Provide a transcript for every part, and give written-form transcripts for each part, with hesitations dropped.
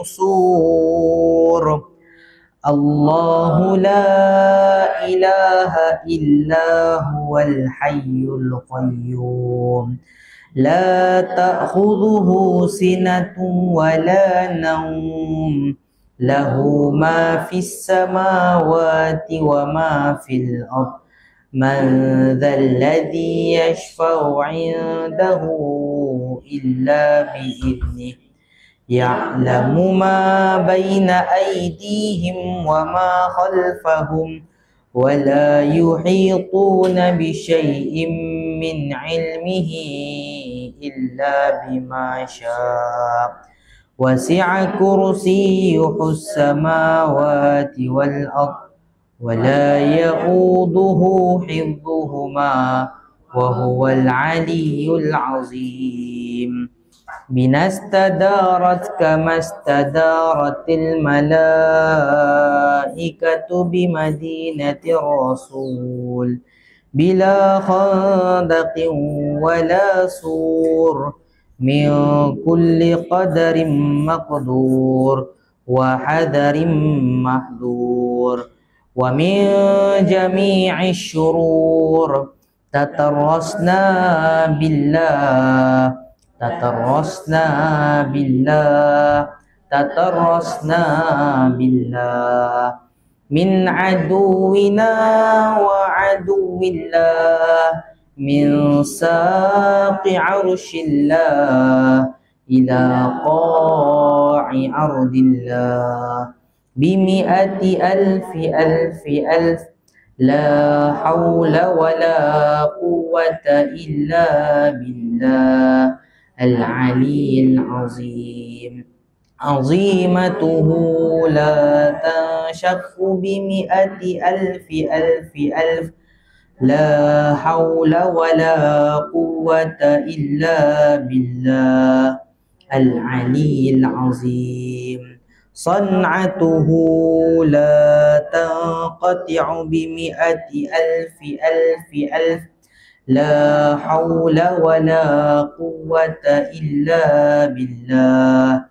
منصور. الله لا إله إلا هو الحي القيوم لا تأخذه سنة ولا نوم له ما في السماوات وما في الأرض من ذا الذي يشفع عنده إلا بإذنه يعلم ما بين أيديهم وما خلفهم ولا يحيطون بشيء من علمه إلا بما شاء وسع كرسيه السماوات والأرض ولا يؤوده حفظهما وهو العلي العظيم. بنا استدارت كما استدارت الملائكة بمدينة الرسول بلا خندق ولا سور من كل قدر مقدور وحذر محذور ومن جميع الشرور تترسنا بالله تترسنا بالله من عدونا وعدو الله من ساق عرش الله إلى قاع أرض الله بمئة ألف ألف ألف لا حول ولا قوة إلا بالله العلي العظيم. عظيمته لا تنشق بمئة ألف ألف ألف لا حول ولا قوة إلا بالله العلي العظيم. صنعته لا تنقطع بمئة ألف ألف ألف لا حول ولا قوة إلا بالله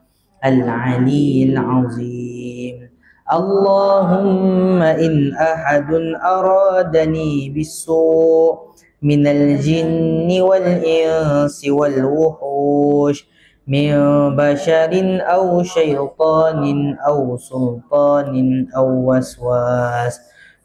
العلي العظيم. اللهم إن أحد أرادني بالسوء من الجن والإنس والوحوش من بشر أو شيطان أو سلطان أو وسواس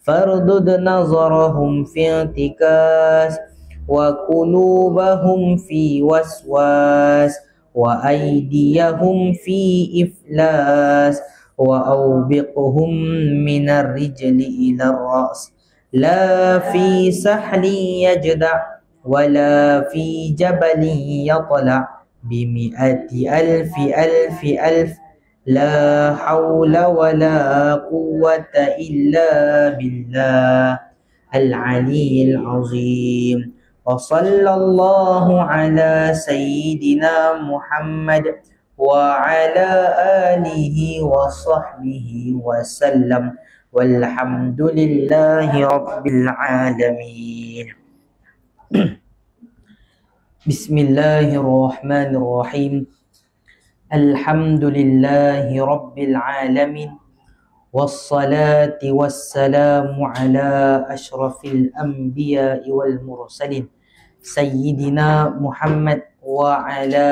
فاردد نظرهم في انتكاس وقلوبهم في وسواس وأيديهم في إفلاس وأوبقهم من الرجل إلى الرأس لا في سحل يجدع ولا في جبل يطلع بمئة ألف ألف ألف لا حول ولا قوة إلا بالله العلي العظيم. وصلى الله على سيدنا محمد وعلى آله وصحبه وسلم والحمد لله رب العالمين. بسم الله الرحمن الرحيم. الحمد لله رب العالمين والصلاة والسلام على أشرف الأنبياء والمرسلين سيدنا محمد وعلى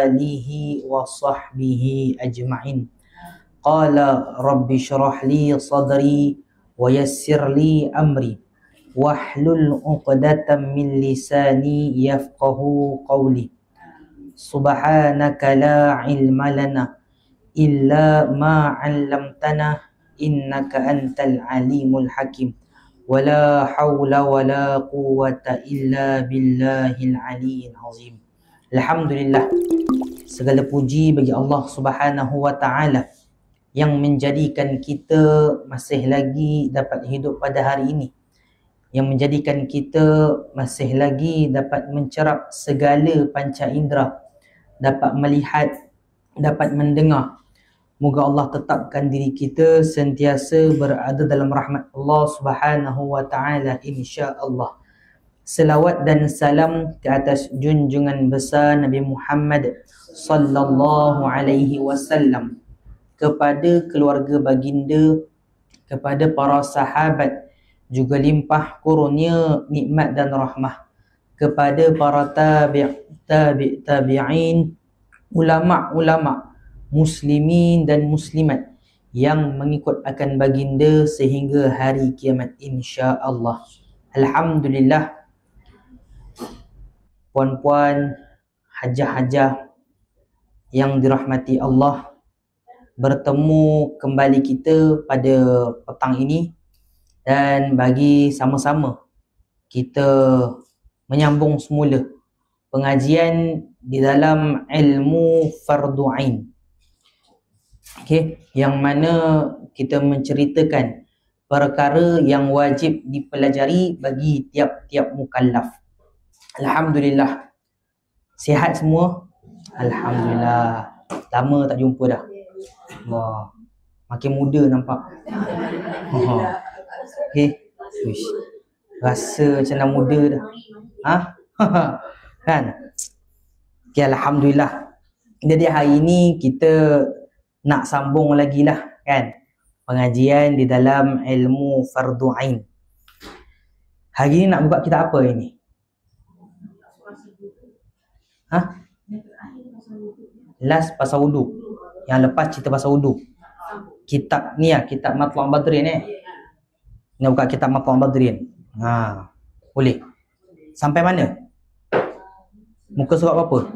آله وصحبه أجمعين. قال رب اشرح لي صدري ويسر لي أمري واحلل عقدة من لساني يفقه قولي. سبحانك لا علم لنا إلا ما علمتنا إنك أنت العليم الحكيم ولا حول ولا قوة إلا بالله العلي العظيم. Alhamdulillah, segala puji bagi Allah Subhanahu wa Ta'ala yang menjadikan kita masih lagi dapat hidup pada hari ini, yang menjadikan kita masih lagi dapat mencerap segala panca indera, dapat melihat, dapat mendengar. Moga Allah tetapkan diri kita sentiasa berada dalam rahmat Allah Subhanahu wa Ta'ala, insya-Allah. selawat dan salam ke atas junjungan besar Nabi Muhammad sallallahu alaihi wasallam, kepada keluarga baginda, kepada para sahabat, juga limpah kurnia nikmat dan rahmah kepada para tabi'in, ulama-ulama, muslimin dan muslimat yang mengikut akan baginda sehingga hari kiamat insya-Allah. Alhamdulillah, puan-puan, hajah-hajah yang dirahmati Allah, bertemu kembali kita pada petang ini dan bagi sama-sama kita menyambung semula pengajian di dalam ilmu fardu ain. Okey, yang mana kita menceritakan perkara yang wajib dipelajari bagi tiap-tiap mukallaf. Alhamdulillah. Sihat semua? Alhamdulillah. Lama tak jumpa dah. Wah, makin muda nampak. Okey. Wish. Rasa macam dah muda dah. Ha? Kan? Okey, alhamdulillah. Jadi hari ini kita nak sambung lagi lah, kan? Pengajian di dalam ilmu fardu ain. Hari ni nak buka kitab apa ini? Ha? Last pasal wudu. Yang lepas cerita pasal wudu. Kitab ni lah, kitab Matlu' Badrin Nak buka kitab Matlu' Badrin. Ha, boleh. Sampai mana? Muka surat berapa?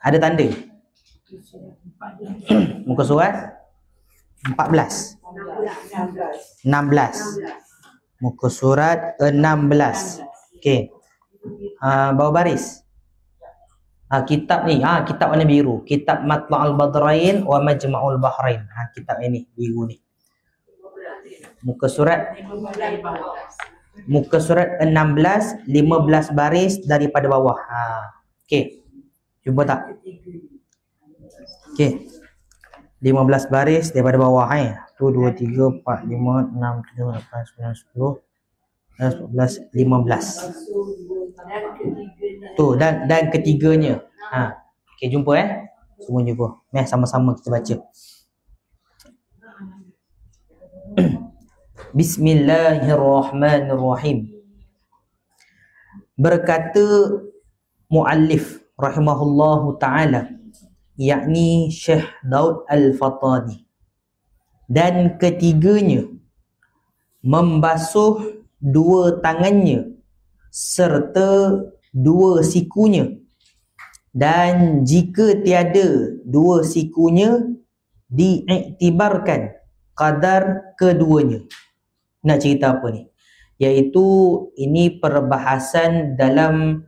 Ada tanda? Muka surat 14. 16. Muka surat 16. Okey. Bawah baris. Kitab ni, kitab warna biru. Kitab Matla'ul Badrain wa Majma'ul Bahrain. Kitab ini biru ni. Muka surat 16, 15 baris daripada bawah. Okey. Cuba tak? Okey. 15 baris daripada bawah 1 2 3 4 5 6 7 8 9 10 11 12 15. Tu dan ketiganya. Okey, jumpa Semua jumpa. Sama-sama kita baca. Bismillahirrahmanirrahim. Berkata muallif rahimahullahu ta'ala, yakni Syekh Daud Al-Fatani, dan ketiganya membasuh dua tangannya serta dua sikunya, dan jika tiada dua sikunya diiktibarkan kadar keduanya. Nak cerita apa ni? Iaitu ini perbahasan dalam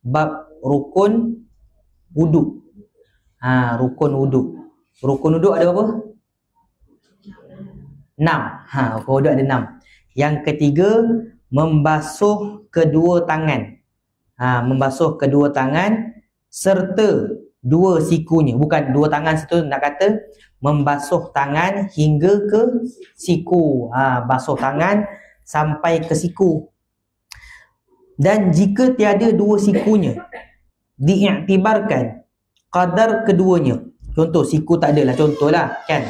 bab rukun wudu. Rukun wudu. Rukun wudu ada berapa? 6. Rukun wudu ada 6. Yang ketiga, membasuh kedua tangan. Membasuh kedua tangan serta dua sikunya. Bukan dua tangan situ, nak kata membasuh tangan hingga ke siku. Basuh tangan sampai ke siku. Dan jika tiada dua sikunya, diiktibarkan kadar keduanya. Contoh, siku tak adalah, contohlah, kan?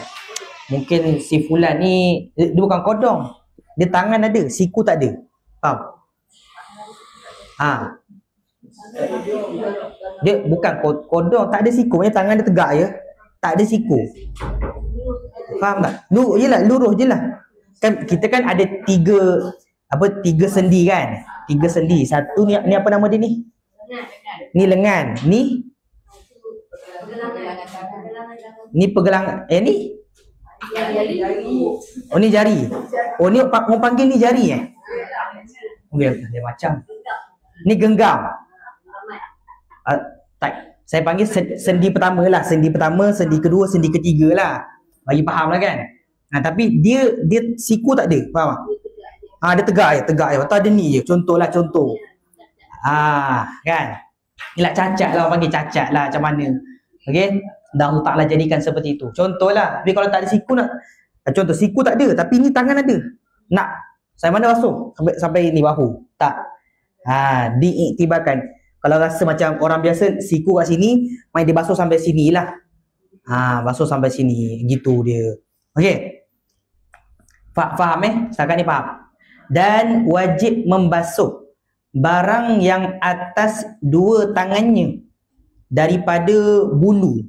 Mungkin si fulan ni, dia bukan kodong. Dia tangan ada, siku tak ada. Faham? Dia bukan kodong, tak ada siku. Maksudnya tangan dia tegak je, tak ada siku. Faham tak? Luruh je lah. Kan kita kan ada tiga sendi kan? Tiga sendi. Satu ni apa nama dia ni? Ni lengan. Ni pergelangan. Ni? Oh, ni jari. Oh, ni orang panggil ni jari Dia macam. Ni genggam. Tak. Saya panggil sendi pertama lah. Sendi pertama, sendi kedua, sendi ketiga lah. Bagi faham lah kan? Tapi dia siku tak ada. Faham tak? Dia tegak je. Atau ada ni je. Contoh. Kan? Ni lah cacat lah. Orang panggil cacat lah. Macam mana? Okay? Dan Allah Ta'ala jadikan seperti itu. Contohlah. Tapi kalau tak ada siku nak. Contoh, siku tak ada. Tapi ni tangan ada. Nak Sampai mana basuh? Sampai ni bahu. Tak. Diiktibarkan. Kalau rasa macam orang biasa siku kat sini, main dia basuh sampai sini lah. Basuh sampai sini. Gitu dia. Okey. Faham Setakat ni faham. Dan wajib membasuh barang yang atas dua tangannya daripada bulu.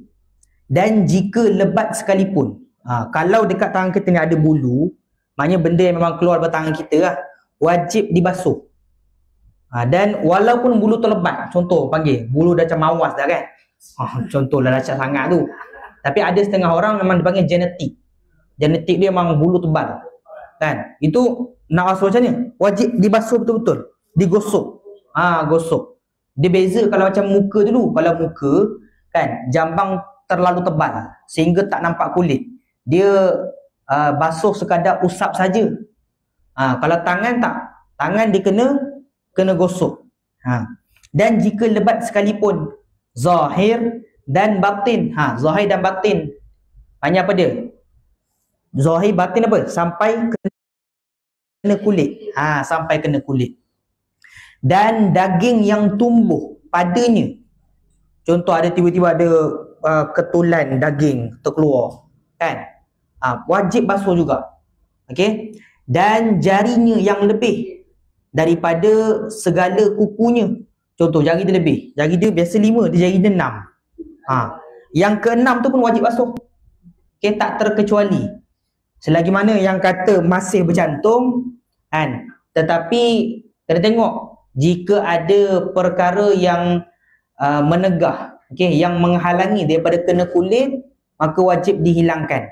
Dan jika lebat sekalipun. Kalau dekat tangan kita ni ada bulu, maknanya benda yang memang keluar dari tangan kita lah, wajib dibasuh. Dan walaupun bulu tu lebat, contoh panggil bulu dah macam mawas dah kan, contohlah dahsyat sangat tu. Tapi ada setengah orang memang dipanggil genetik. Genetik dia memang bulu tebal kan, itu nak basuh macam ni, wajib dibasuh betul-betul, digosok. Gosok. Dia beza kalau macam muka dulu. Kalau muka kan, jambang terlalu tebal sehingga tak nampak kulit, dia basuh sekadar usap saja. Kalau tangan tak, tangan dia kena gosok. Dan jika lebat sekalipun, zahir dan batin. Zahir dan batin, hanya apa dia? Zahir batin apa? Sampai kena kulit. Sampai kena kulit. Dan daging yang tumbuh padanya. Contoh ada tiba-tiba ada ketulan daging terkeluar kan, wajib basuh juga. Okey. Dan jarinya yang lebih daripada segala kukunya. Contoh jari dia lebih, jari dia biasa 5, dia jari dia 6. Yang ke-6 tu pun wajib basuh. Okey, tak terkecuali. Selagi mana yang kata masih bercantum kan, tetapi kena tengok jika ada perkara yang menegah, yang menghalangi daripada kena kulit, maka wajib dihilangkan.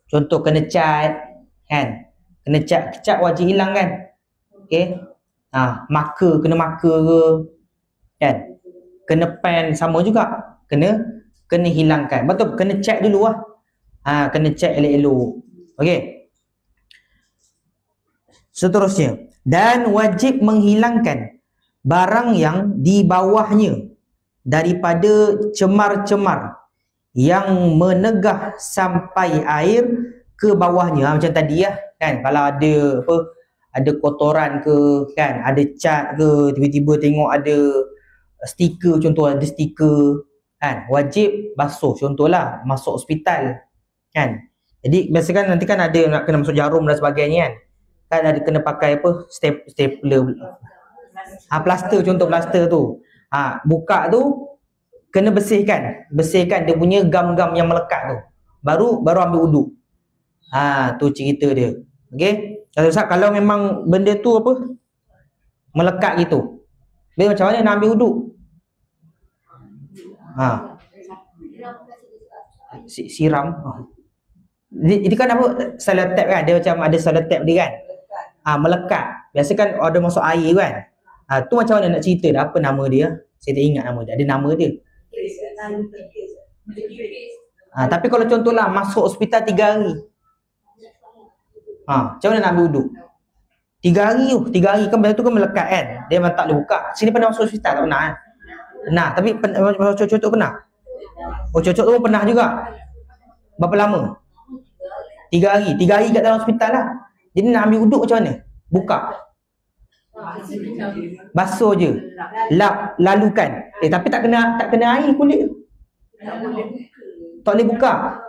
Contoh kena cat kan, kena cat wajib hilang kan. Maka kena maka ke kan, kena pen sama juga, kena hilangkan. Betul, kena cat dulu lah. Kena cat elok-elok. Okey. Seterusnya, dan wajib menghilangkan barang yang di bawahnya daripada cemar-cemar yang menegah sampai air ke bawahnya. Macam tadi kan, kalau ada apa, ada kotoran ke kan, ada cat ke, tiba-tiba tengok ada stiker, contoh ada stiker kan, wajib basuh. Contohlah masuk hospital kan, jadi biasa kan nanti kan ada nak kena masuk jarum dan sebagainya kan ada kena pakai apa, stapler, plaster, contoh plaster tu, buka tu kena bersihkan dia punya gam-gam yang melekat tu, baru ambil uduk. Tu cerita dia. Okey. Kalau memang benda tu apa, melekat gitu, dia macam mana nak ambil uduk? Siram. Ini kan apa, selotip kan, dia macam ada selotip dia kan, melekat. Biasa kan ada masuk air kan. Tu macam mana nak cerita dah, apa nama dia? Saya tak ingat nama dia, ada nama dia. Tapi kalau contohlah masuk hospital 3 hari, macam mana nak ambil uduk? 3 hari tu, 3 hari kan benda tu kan melekat kan, dia memang tak boleh buka. Sini pernah masuk hospital tak pernah kan? Pernah, tapi cocok pernah. Cocok tu pun pernah juga. Berapa lama? 3 hari. 3 hari kat dalam hospital lah. Jadi nak ambil uduk macam mana? Buka, basuh je, lap, lalukan. Tapi tak kena air kulit. Tak boleh buka.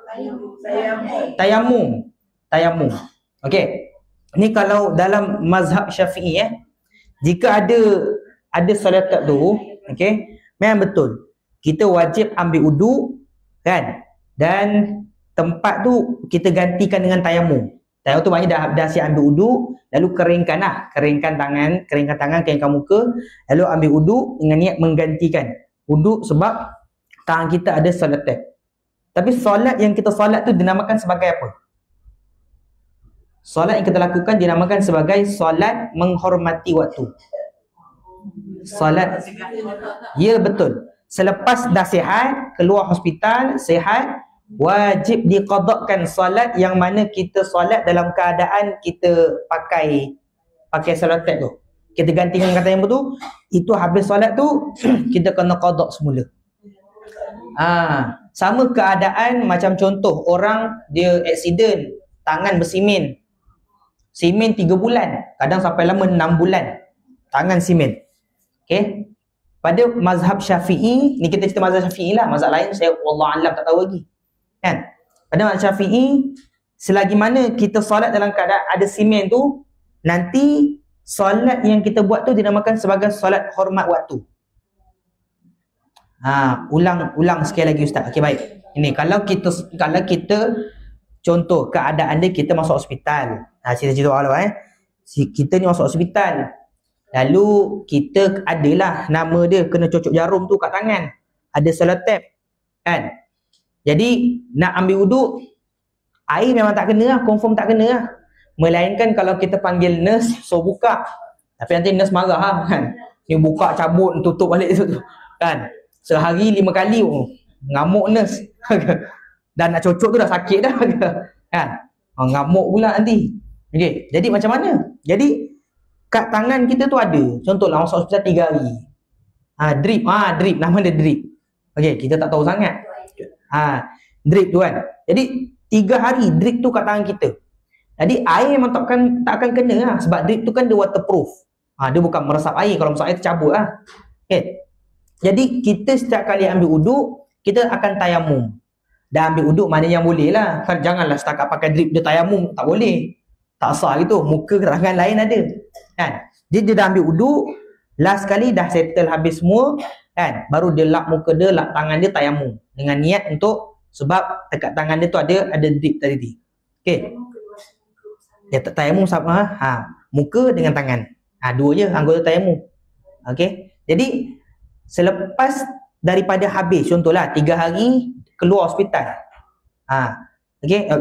Tayamum. Okey. Ni kalau dalam mazhab Syafi'i jika ada solat tu, okey, memang betul. Kita wajib ambil uduk kan, dan tempat tu kita gantikan dengan tayamum. Tayamum tu maknanya dah siap ambil uduk, lalu keringkan tangan, keringkan muka, lalu ambil uduk dengan niat menggantikan uduk sebab tangan kita ada solat. Tapi solat yang kita solat tu dinamakan sebagai apa? Solat yang kita lakukan dinamakan sebagai solat menghormati waktu. Solat, ya betul. Selepas dah sihat, keluar hospital, sihat, wajib diqadakkan solat yang mana kita solat dalam keadaan kita pakai solat tu. Kita gantikan kata yang betul, itu habis solat tu kita kena qadak semula. Sama keadaan macam contoh orang dia aksiden, tangan bersimin. Simen 3 bulan. Kadang sampai lama 6 bulan. Tangan simen. Okey. Pada mazhab Syafi'i, ni kita cerita mazhab Syafi'i lah. Mazhab lain saya wallah alam tak tahu lagi. Kan? Pada mazhab Syafi'i, selagi mana kita solat dalam keadaan ada simen tu, nanti solat yang kita buat tu dinamakan sebagai solat hormat waktu. Ulang sekali lagi Ustaz. Okey, baik. Ini kalau kita contoh keadaan dia kita masuk hospital. Cerita-cerita awal kita ni masuk hospital. Lalu kita adalah nama dia kena cocok jarum tu kat tangan. Ada selotip. Kan? Jadi nak ambil wuduk, air memang tak kena lah, confirm tak kena lah. Melainkan kalau kita panggil nurse, so buka. Tapi nanti nurse marah lah kan. Ni buka, cabut, tutup balik tu. Kan? Sehari 5 kali ngamuk nurse. Dan nak cocok tu dah sakit dah. Kan? Ngamuk pula nanti. Okay. Jadi macam mana? Jadi kat tangan kita tu ada. Contohlah masuk hospital 3 hari. Drip. Drip. Nama dia drip. Okay. Kita tak tahu sangat. Drip tu kan. Jadi 3 hari drip tu kat tangan kita. Jadi air memang tak akan kena lah. Sebab drip tu kan dia waterproof. Dia bukan meresap air. Kalau meresap air tercabut lah. Okay. Jadi kita setiap kali ambil uduk, kita akan tayamum. Dan ambil uduk mana yang boleh lah. Kan janganlah setakat pakai drip dia tayamum. Tak boleh. Tak sah gitu. Muka kerangan lain ada. Kan? Dia dah ambil uduk. Last kali dah settle habis semua. Kan? Baru dia lap muka dia, lap tangan dia tayamum. Dengan niat untuk, sebab dekat tangan dia tu ada drip tadi. Okay. Dia tayamum sama. Muka dengan tangan. Dua je anggota tayamum. Okay. Jadi selepas daripada habis, contohlah 3 hari keluar hospital. Okay.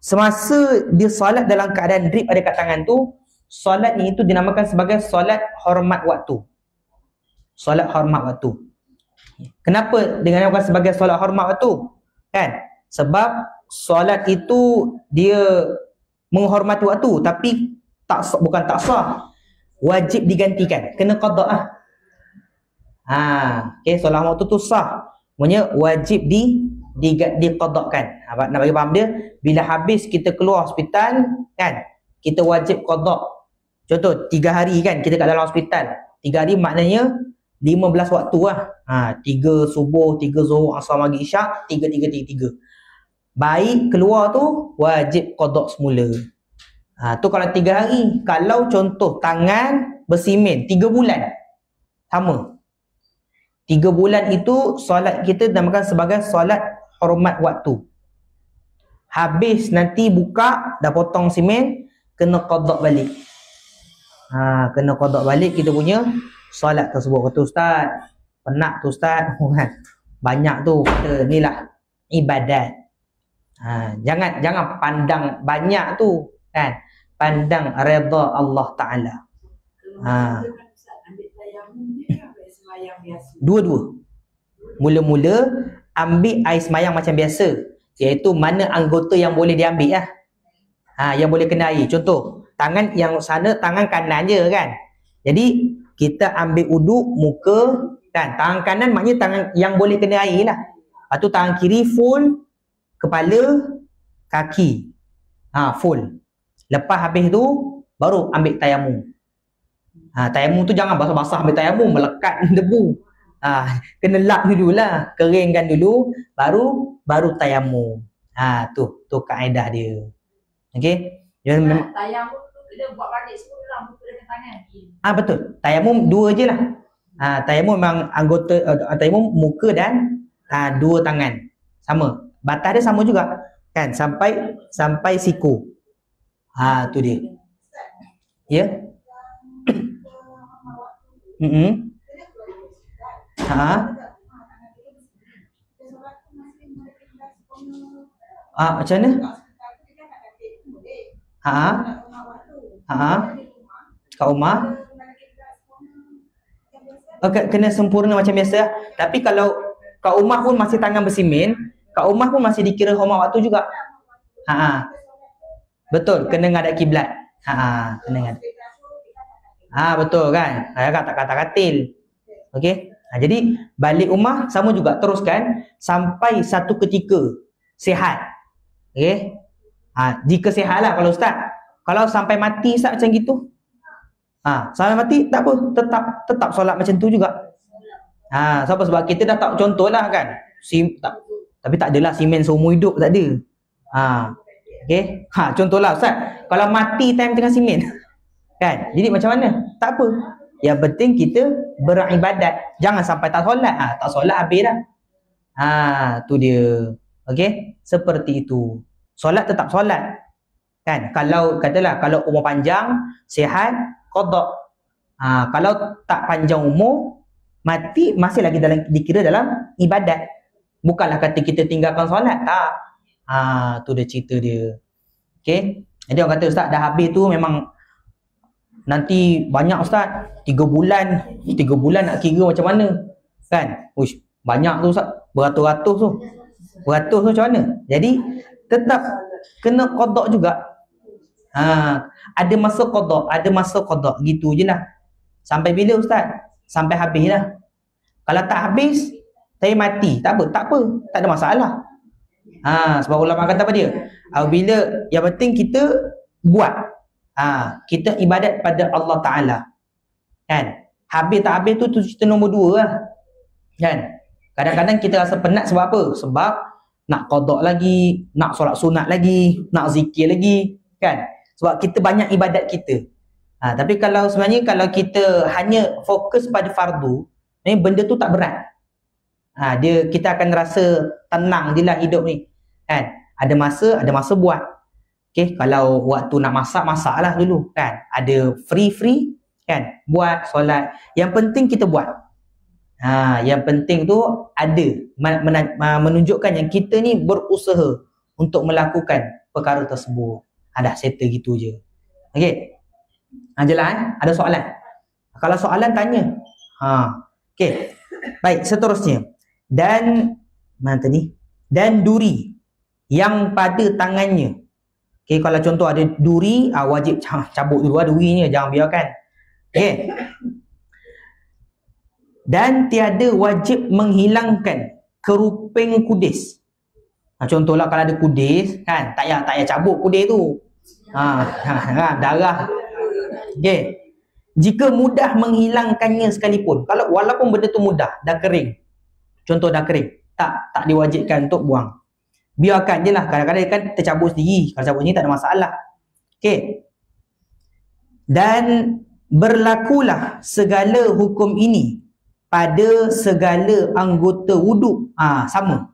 Semasa dia solat dalam keadaan drip ada kat tangan tu, solat ni itu dinamakan sebagai solat hormat waktu. Solat hormat waktu. Kenapa dinamakan sebagai solat hormat waktu? Kan? Sebab solat itu dia menghormati waktu, tapi bukan tak sah. Wajib digantikan. Kena qada lah. Okay, solat waktu tu sah. Maksudnya wajib diqadakan. Nak bagi faham dia, bila habis kita keluar hospital kan, kita wajib qada. Contoh 3 hari kan kita kat dalam hospital. 3 hari maknanya 15 waktu lah. 3 subuh, 3 zuhur, asar, maghrib, isyak, 3. Baik keluar tu wajib qada semula. Tu kalau 3 hari. Kalau contoh tangan bersimen 3 bulan, sama. 3 bulan itu solat kita dinamakan sebagai solat hormat waktu. Habis nanti buka, dah potong simen, kena qada balik. Kena qada balik kita punya solat tersebut. Kata Ustaz, penat tu Ustaz. Banyak tu. Kata inilah ibadat. Jangan pandang banyak tu kan. Pandang redha Allah Ta'ala. Dua-dua. Mula-mula ambil air semayang macam biasa, iaitu mana anggota yang boleh diambil lah. Yang boleh kena air. Contoh, tangan yang sana tangan kanan je kan. Jadi kita ambil uduk muka kan. Tangan kanan maknanya tangan yang boleh kena air lah. Lepas tu tangan kiri full, kepala, kaki. Full. Lepas habis tu baru ambil tayamum. Tayamum tu jangan basah-basah ambil tayamum, melekat debu. Kena lap dulu lah, keringkan dulu, baru tayamum. Tu kaedah dia. Okey. Tayamum tu kena buat balik semula muka dengan tangan. Betul. Tayamum 2 je lah. Tayamum memang anggota tayamum muka dan 2 tangan. Sama. Batas dia sama juga. Kan sampai siku. Tu dia. Ya. Macam mana? Kat rumah kena sempurna macam biasa. Tapi kalau kat rumah pun masih tangan bersimen, kat rumah pun masih dikira hormat waktu juga. Betul, kena ngadap kiblat. Kena ngadap. Betul kan? Tak kata katil. Okey. Jadi balik rumah sama juga, teruskan sampai satu ketika sihat. Okey. Jika sihat lah kalau Ustaz. Kalau sampai mati Ustaz macam gitu, sampai mati tak apa, tetap solat macam tu juga. Sebab kita dah tak contohlah kan. Tapi tak adalah simen seumur hidup, tak ada. Okey. Contohlah Ustaz, kalau mati time tengah simen. Kan? Jadi macam mana? Tak apa. Yang penting kita beribadat. Jangan sampai tak solat. Tak solat habis dah. Tu dia. Okey? Seperti itu. Solat tetap solat. Kan? Kalau katalah kalau umur panjang, sihat, qada. Kalau tak panjang umur, mati, masih lagi dikira dalam ibadat. Bukanlah kata kita tinggalkan solat. Tak. Tu dia cerita dia. Okey? Jadi orang kata Ustaz dah habis tu memang nanti banyak Ustaz. 3 bulan nak kira macam mana? Kan? Uish, banyak tu Ustaz. Beratus-ratus tu. Beratus tu macam mana? Jadi tetap kena qada juga. Ada masa qada, gitu je lah. Sampai bila Ustaz? Sampai habis lah. Kalau tak habis, saya mati. Tak apa, tak ada masalah. Sebab ulama kata apa dia? Bila yang penting kita buat. Kita ibadat pada Allah Ta'ala. Kan? Habis tak habis tu cerita nombor 2 lah. Kan? Kadang-kadang kita rasa penat sebab apa? Sebab nak qada lagi, nak solat sunat lagi, nak zikir lagi. Kan? Sebab kita banyak ibadat kita. Tapi kalau sebenarnya kalau kita hanya fokus pada fardu, benda tu tak berat. Kita akan rasa tenang je lah hidup ni. Kan? Ada masa buat. Okay? Kalau waktu nak masak lah dulu. Kan? Ada free. Kan? Buat solat. Yang penting kita buat. Yang penting tu ada. Menunjukkan yang kita ni berusaha untuk melakukan perkara tersebut. Dah settle gitu je. Okay? Jelas Ada soalan? Kalau soalan tanya. Okay. Baik, seterusnya. Dan mana tadi? Dan duri yang pada tangannya. Okay, kalau contoh ada duri, wajib cabut dulu durinya, jangan biarkan. Okay. Dan tiada wajib menghilangkan keruping kudis. Contohlah kalau ada kudis, kan, tak payah cabut kudis tu. Darah. Okay. Jika mudah menghilangkannya sekalipun, kalau walaupun benda tu mudah, dah kering. Contoh dah kering, tak diwajibkan untuk buang. Biarkan je lah, kadang-kadang kan tercabut sendiri. Kalau cabut ni tak ada masalah. Okay. Dan berlakulah segala hukum ini pada segala anggota wuduk. Sama.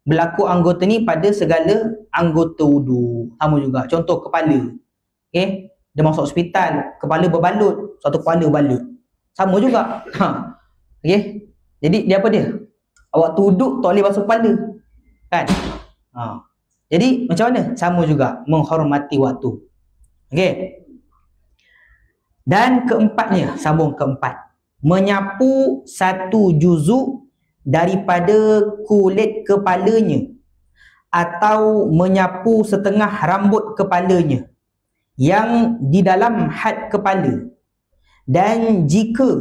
Berlaku anggota ni pada segala anggota wuduk. Sama juga. Contoh kepala. Okay. Dia masuk hospital, kepala berbalut, satu kepala berbalut. Sama juga. Okay. Jadi dia apa dia? Waktu wuduk tak boleh basuh kepala. Kan? Jadi macam mana? Sama juga, menghormati waktu. Okey. Dan keempatnya, sambung keempat, menyapu satu juzuk daripada kulit kepalanya atau menyapu setengah rambut kepalanya yang di dalam had kepala. Dan jika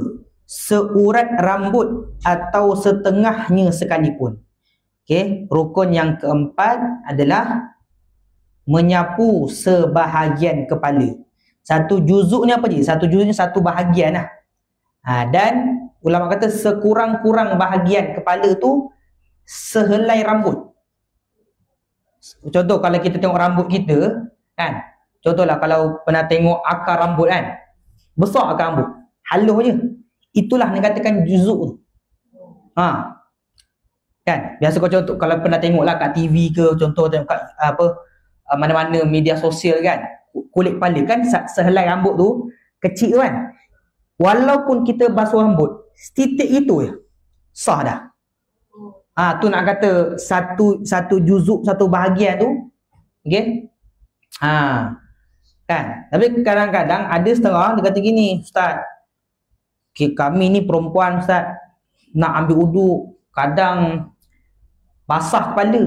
seurat rambut atau setengahnya sekalipun. Okey, rukun yang keempat adalah menyapu sebahagian kepala. Satu juzuk ni apa je? Satu juzuk ni satu bahagian lah. Dan ulama kata sekurang-kurang bahagian kepala tu sehelai rambut. Contoh kalau kita tengok rambut kita, kan? Contohlah kalau pernah tengok akar rambut kan? Besar akar rambut. Halus je. Itulah dikatakan juzuk tu. Kan? Biasa kau contoh kalau pernah tengok lah kat TV ke, contoh tengok kat mana-mana media sosial kan, kulit kepala kan sehelai rambut tu kecil kan. Walaupun kita basuh rambut, setitik itu je sah dah. Tu nak kata satu juzuk, satu bahagian tu. Okey? Kan? Tapi kadang-kadang ada setengah dia kata gini, Ustaz, kami ni perempuan Ustaz, nak ambil wuduk kadang basah kepala.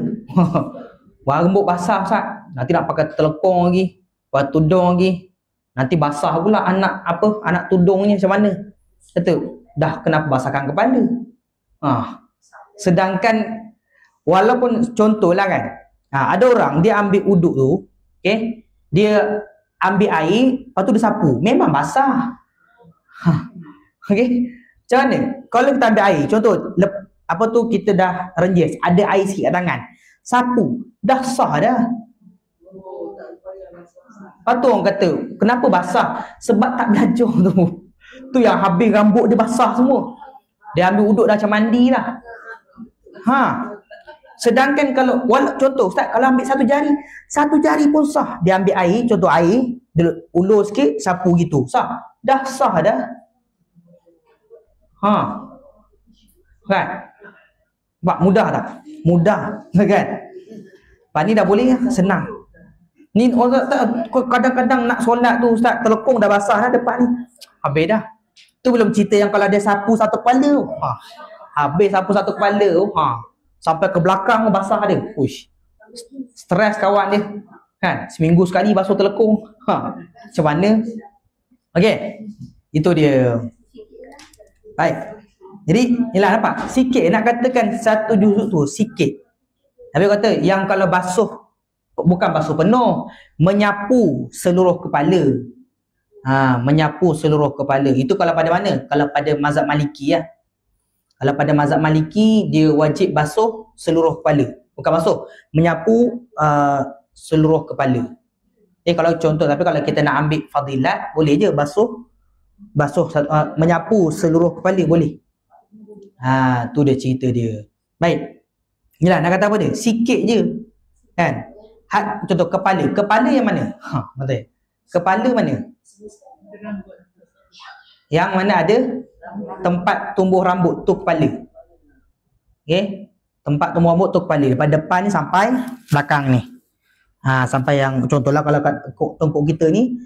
Rambut basah Ustaz, nanti nak pakai telekong lagi, pakai tudung lagi, nanti basah pula anak tudungnya macam mana. Kata, dah kenapa basahkan kepala? Sedangkan walaupun contohlah kan, ada orang dia ambil wuduk tu, okay, dia ambil air, lepas tu dia sapu. Memang basah. Okey. Macam mana? Kalau kita ambil air, contoh apa tu kita dah renjis, ada air sikit kat tangan. Sapu, dah sah dah. Lepas tu orang kata, kenapa basah? Sebab tak belajar tu. Tu yang habis rambut dia basah semua. Dia ambil uduk dah macam mandi lah. Sedangkan kalau contoh Ustaz, kalau ambil satu jari pun sah. Dia ambil air, contoh air, dia ulur sikit, sapu gitu. Sah. Dah sah dah. Kan? Nampak mudah tak? Mudah, kan? Lepas ni dah boleh, senang. Ni orang kadang-kadang nak solat tu Ustaz, telekong dah basah dah depan ni. Habis dah. Tu belum cerita yang kalau dia sapu satu kepala. Habis sapu satu kepala. Sampai ke belakang basah dia. Uish. Stres kawan dia. Kan? Seminggu sekali basuh telekong. Macam mana? Okey. Itu dia. Baik. Jadi, inilah nampak. Sikit nak katakan satu juzuk tu sikit. Tapi kata yang kalau basuh, bukan basuh penuh, menyapu seluruh kepala. Menyapu seluruh kepala. Itu kalau pada mana? Kalau pada mazhab Maliki ya. Kalau pada mazhab Maliki, dia wajib basuh seluruh kepala. Bukan basuh, menyapu seluruh kepala. Kalau contoh, tapi kalau kita nak ambil fadilat, boleh je basuh menyapu seluruh kepala boleh. Tu dia cerita dia. Baik. Inilah nak kata apa dia? Sikit je. Kan? Contoh kepala. Kepala yang mana? Betul. Kepala mana? Yang mana ada tempat tumbuh rambut tu kepala. Okey? Tempat tumbuh rambut tu kepala. Daripada depan ni sampai belakang ni. Sampai yang contohlah kalau kat tengkuk kita ni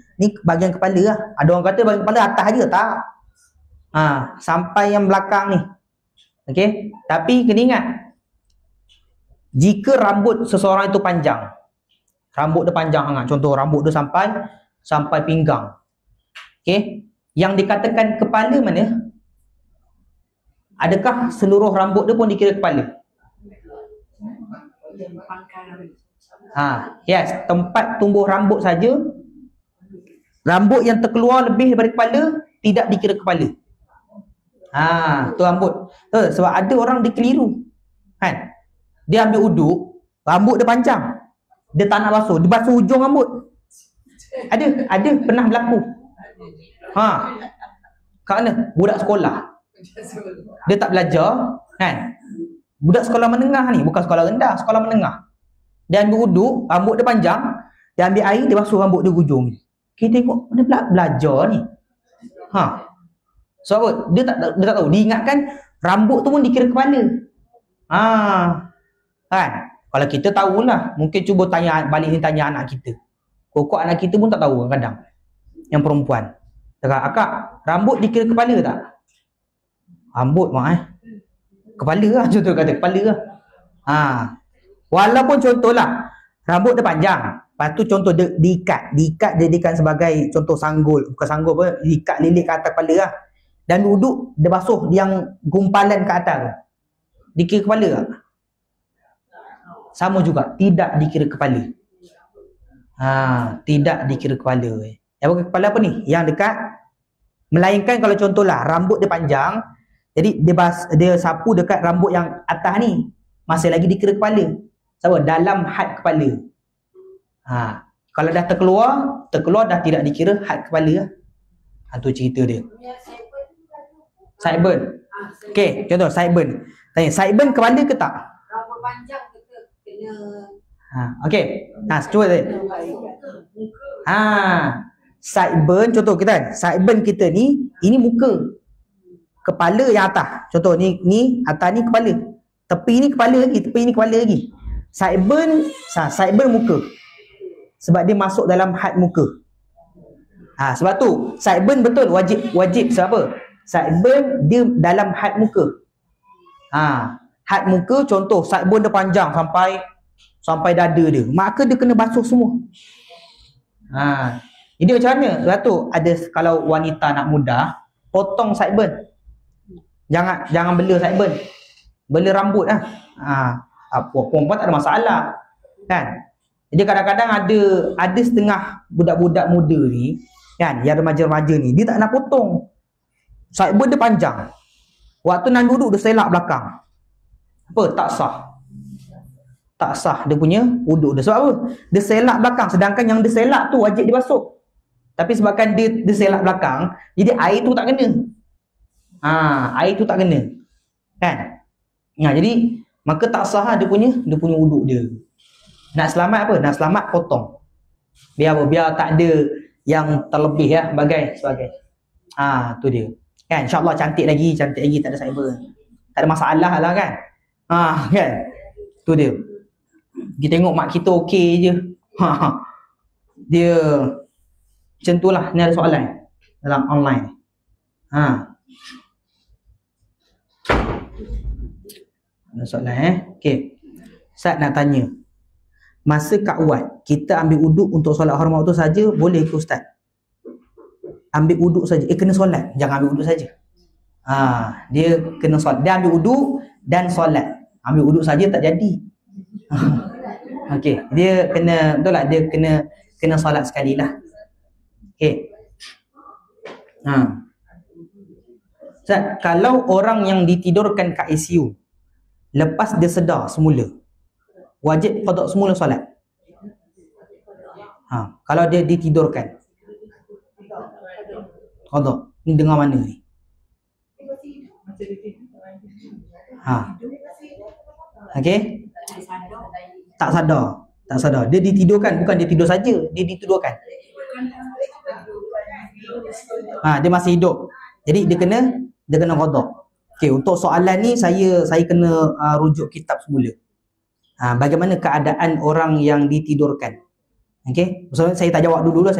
bahagian kepala lah. Ada orang kata bahagian kepala atas je, tak. Sampai yang belakang ni. Okey? Tapi kena ingat, jika rambut seseorang itu panjang, rambut dia panjang sangat, contoh rambut dia sampai pinggang. Okey? Yang dikatakan kepala mana? Adakah seluruh rambut dia pun dikira kepala? Yes, tempat tumbuh rambut saja. Rambut yang terkeluar lebih daripada kepala tidak dikira kepala. Tu rambut. Sebab ada orang dia keliru. Kan? Dia ambil uduk, rambut dia panjang. Dia tak nak basuh, dia basuh hujung rambut. Ada pernah berlaku. Kerana budak sekolah, dia tak belajar, kan? Budak sekolah menengah ni, bukan sekolah rendah, sekolah menengah. Dia ambil uduk, rambut dia panjang, dia ambil air, dia basuh rambut dia hujung ni. Kita tengok, mana pula belajar ni? So apa? Dia tak tahu. Dia ingatkan rambut tu pun dikira kepala. Kan? Kalau kita tahulah, mungkin cuba tanya balik ni, tanya anak kita. Kokok anak kita pun tak tahu kadang. Yang perempuan. Cakap, akak, rambut dikira kepala tak? Rambut kepala lah, contoh kata kepala lah. Walaupun contohlah rambut dia panjang, lepas tu contoh dia diikat jadikan sebagai contoh sanggul, bukan sanggul apa, diikat lilit ke atas kepala lah. Dan duduk dia basuh yang gumpalan ke atas tu. Dikira kepala tak? Sama juga, tidak dikira kepala. Tidak dikira kepala. Yang bukan kepala apa ni? Yang dekat. Melainkan kalau contohlah rambut dia panjang, jadi dia sapu dekat rambut yang atas ni, masih lagi dikira kepala. Sebab dalam had kepala. Kalau dah terkeluar dah tidak dikira had kepala lah. Tu cerita dia. Sideburn. Okey, contoh sideburn. Tanya, sideburn kepala ke tak? Rambut panjang ke kena. Okey. Cuba tanya. Sideburn, contoh kita kan, sideburn kita ni, ini muka. Kepala yang atas. Contoh ni atas ni kepala. Tepi ni kepala lagi, tepi ni kepala lagi. Sideburn muka. Sebab dia masuk dalam had muka. Sebab tu sideburn betul wajib sebab apa? Sideburn dia dalam had muka. Had muka, contoh sideburn dia panjang sampai dada dia. Maka dia kena basuh semua. Ini macam mana? Sebab tu ada, kalau wanita nak mudah, potong sideburn. Jangan bela sideburn. Bela rambut lah. Perempuan tak ada masalah. Kan? Jadi kadang-kadang ada setengah budak-budak muda ni kan, yang remaja-remaja ni, dia tak nak potong. Cyber dia panjang. Waktu nak duduk dia selak belakang. Apa? Tak sah. Tak sah dia punya wuduk dia. Sebab apa? Dia selak belakang, sedangkan yang dia selak tu wajib dia basuh. Tapi sebabkan dia selak belakang, jadi air tu tak kena. Air tu tak kena. Kan? Jadi maka tak sah dia punya wuduk dia. Nak selamat apa? Nak selamat potong. Biar apa? Biar tak ada yang terlebih ya, sebagai. Tu dia. Kan? InsyaAllah cantik lagi, tak ada cyber. Tak ada masalah lah kan? Kan? Tu dia. Kita tengok mak kita okey je. Dia macam tu lah. Ni ada soalan dalam online. Ada soalan okey. Ustaz nak tanya. Masa kat Wat, kita ambil uduk untuk solat hormat tu saja, boleh ke Ustaz? Ambil uduk saja. Kena solat. Jangan ambil uduk saja. Dia kena solat. Dia ambil uduk dan solat. Ambil uduk saja tak jadi. Okey, dia kena, betul lah, dia kena solat sekali lah. Okey. Ustaz, kalau orang yang ditidurkan kat ICU, lepas dia sedar semula, wajib qada semula solat? Kalau dia ditidurkan, qada. Ni dengar mana ni? Okey. Tak sadar. Dia ditidurkan, bukan dia tidur saja, dia ditidurkan. Dia masih hidup. Jadi dia kena qada. Okey, untuk soalan ni saya kena rujuk kitab semula. Bagaimana keadaan orang yang ditidurkan? Okey, so, saya tak jawab dulu.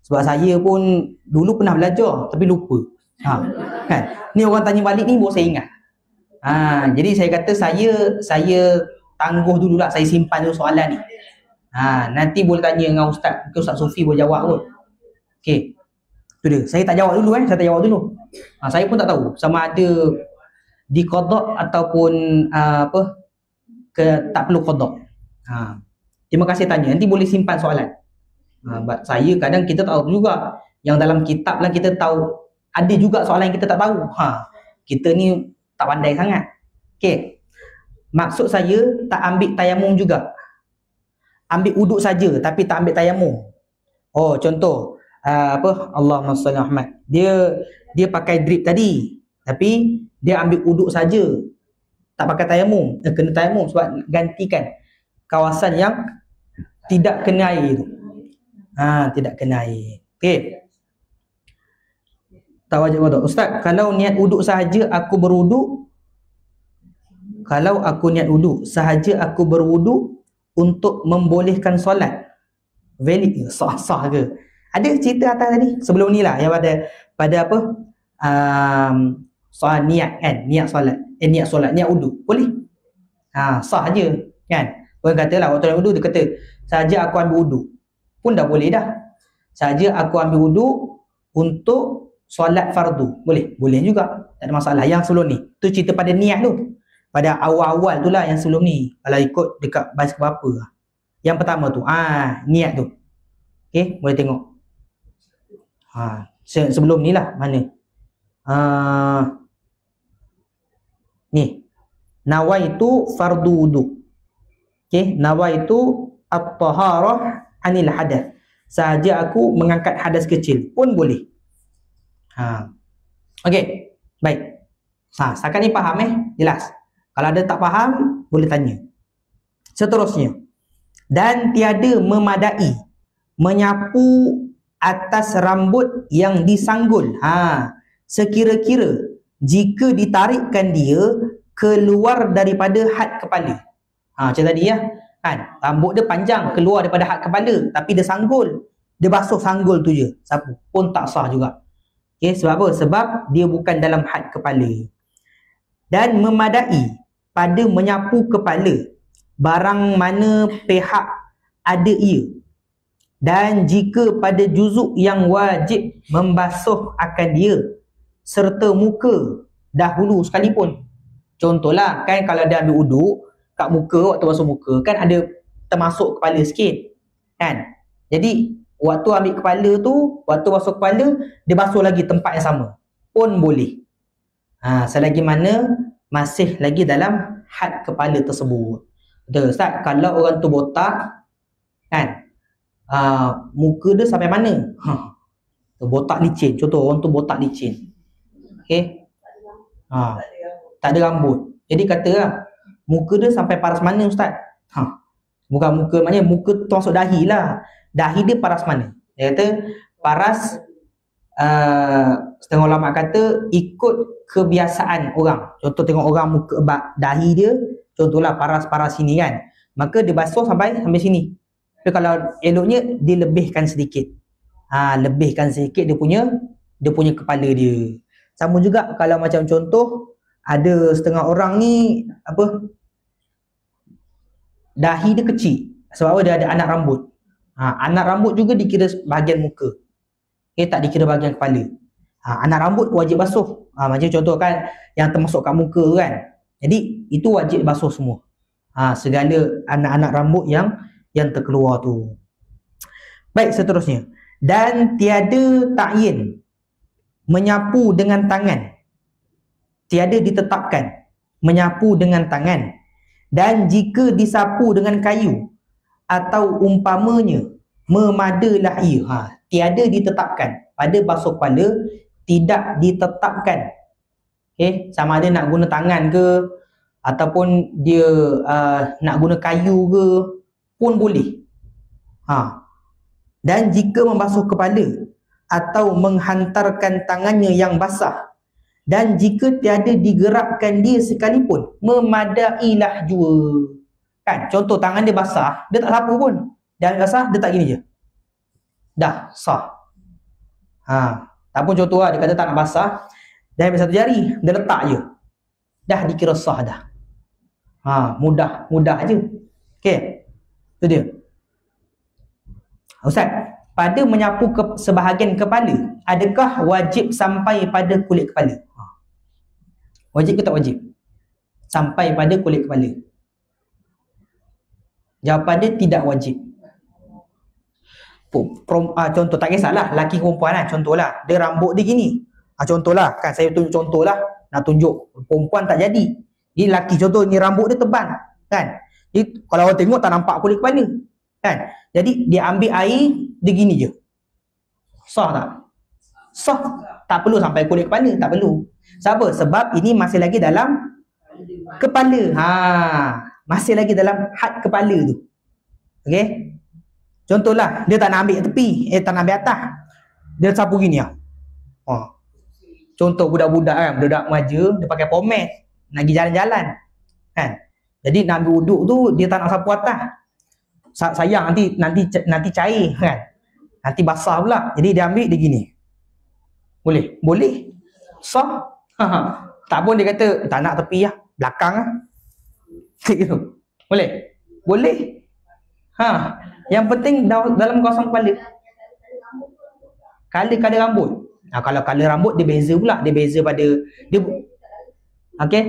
Sebab saya pun dulu pernah belajar tapi lupa. Kan? Ni orang tanya balik ni baru saya ingat. Jadi saya kata saya tangguh dululah, saya simpan dulu soalan ni. Nanti boleh tanya dengan Ustaz. Mungkin Ustaz Sufi boleh jawab kot. Okey. Tu dia. Saya tak jawab dulu saya pun tak tahu sama ada diqada ataupun tak perlu qada. Terima kasih tanya. Nanti boleh simpan soalan. Saya kadang kita tak tahu juga. Yang dalam kitab lah kita tahu. Ada juga soalan yang kita tak tahu. Kita ni tak pandai sangat. Okey. Maksud saya tak ambil tayamum juga. Ambil uduk saja tapi tak ambil tayamum. Contoh Allahumma salli Ahmad. Dia pakai drip tadi tapi dia ambil uduk saja. Tak pakai tayamum. Kena tayamum sebab gantikan kawasan yang tidak kena air tu. Tidak kena air. Okey. Tak wajib wuduk. Ustaz, kalau niat uduk sahaja aku berwuduk. Kalau aku niat uduk sahaja aku berwuduk untuk membolehkan solat, valid ke? Sah ke? Ada cerita atas tadi sebelum ni lah yang pada apa soal niat kan, niat solat, niat uduk boleh, sah je kan. Orang kata lah waktu uduk dia kata sahaja aku ambil uduk pun dah boleh dah. Sahaja aku ambil uduk untuk solat fardu boleh juga, tak ada masalah. Yang sebelum ni tu cerita pada niat tu, pada awal-awal tu lah yang sebelum ni. Kalau ikut dekat baris berapa lah. Yang pertama tu niat tu. Okey, boleh tengok. Sebelum ni lah, mana? Ni. Nawaitu fardu wudu. Okey, nawaitu at-taharah anil hadath. Sahaja aku mengangkat hadas kecil pun boleh. Okey, baik. Setakat ni faham jelas. Kalau ada tak faham boleh tanya. Seterusnya, dan tiada memadai menyapu atas rambut yang disanggul. Sekira-kira jika ditarikkan dia keluar daripada had kepala. Macam tadi ya. Kan? Rambut dia panjang keluar daripada had kepala tapi dia sanggul. Dia basuh sanggul tu je. Sapu pun tak sah juga. Okay, sebab apa? Sebab dia bukan dalam had kepala. Dan memadai pada menyapu kepala barang mana pihak ada ia. Dan jika pada juzuk yang wajib membasuh akan dia serta muka dahulu sekalipun. Contohlah kan kalau dia ambil uduk kat muka, waktu basuh muka kan ada termasuk kepala sikit. Kan? Jadi waktu ambil kepala tu, waktu basuh kepala, dia basuh lagi tempat yang sama. Pun boleh. Selagi mana masih lagi dalam had kepala tersebut. Betul Ustaz, kalau orang tu botak kan, muka dia sampai mana? Botak licin. Contoh orang tu botak licin. Okey. Tak ada rambut. Jadi kata muka dia sampai paras mana Ustaz? Bukan muka, maknanya muka tu masuk dahi lah. Dahi dia paras mana? Dia kata paras, setengah ulama kata ikut kebiasaan orang. Contoh tengok orang muka dahi dia, contohlah paras-paras sini kan, maka dia basuh sampai sini. Tapi kalau eloknya dilebihkan sedikit. Lebihkan sedikit dia punya kepala dia. Sama juga kalau macam contoh ada setengah orang ni dahi dia kecil sebab dia ada anak rambut. Anak rambut juga dikira bahagian muka. Tak dikira bahagian kepala. Anak rambut wajib basuh. Macam contoh kan yang termasuk kat muka kan. Jadi itu wajib basuh semua. Segala anak-anak rambut yang terkeluar tu. Baik, seterusnya. Dan tiada ta'yin menyapu dengan tangan. Tiada ditetapkan menyapu dengan tangan. Dan jika disapu dengan kayu atau umpamanya memadalah ia. Tiada ditetapkan. Pada basuh kepala tidak ditetapkan. Sama ada nak guna tangan ke ataupun dia nak guna kayu ke pun boleh. Dan jika membasuh kepala atau menghantarkan tangannya yang basah, dan jika tiada digerakkan dia sekalipun, memadailah jua. Kan, contoh tangan dia basah, dia tak sapu pun. Dia basah, dia tak gini je. Dah, sah. Tak pun contoh lah, dia kata tak nak basah, dia ambil satu jari, dia letak je. Dah dikira sah dah. Mudah je. Okey. Itu dia. Ustaz, pada menyapu sebahagian kepala, adakah wajib sampai pada kulit kepala? Wajib ke tak wajib? Sampai pada kulit kepala. Jawapan dia tidak wajib. Contoh, tak kisahlah lelaki perempuan lah. Contohlah, dia rambut dia gini. Contohlah, kan saya tunjuk contohlah. Nak tunjuk perempuan tak jadi. Ni lelaki contoh, ni rambut dia tebal. Kan? Jadi, kalau orang tengok tak nampak kulit kepala. Kan? Jadi dia ambil air, dia gini je. Sah tak? Sah. Tak perlu sampai kulit kepala, tak perlu. Sebab? Sebab ini masih lagi dalam kepala. Masih lagi dalam had kepala tu. Okey? Contohlah, dia tak nak ambil tepi, tak nak ambil atas. Dia sapu gini lah. Contoh budak-budak kan, budak remaja, dia pakai pomade, nak pergi jalan-jalan. Kan? Jadi nak ambil uduk tu, dia tak nak sapu atas. Sayang nanti cair kan. Nanti basah pula. Jadi dia ambil dia gini. Boleh? Boleh. Sah. Tak pun dia kata tak nak tepi lah, belakang lah. Gitu. Boleh? Boleh. Yang penting dalam kawasan kepala. Color rambut. Kalau color rambut dia beza pula. Dia beza pada dia. Okey.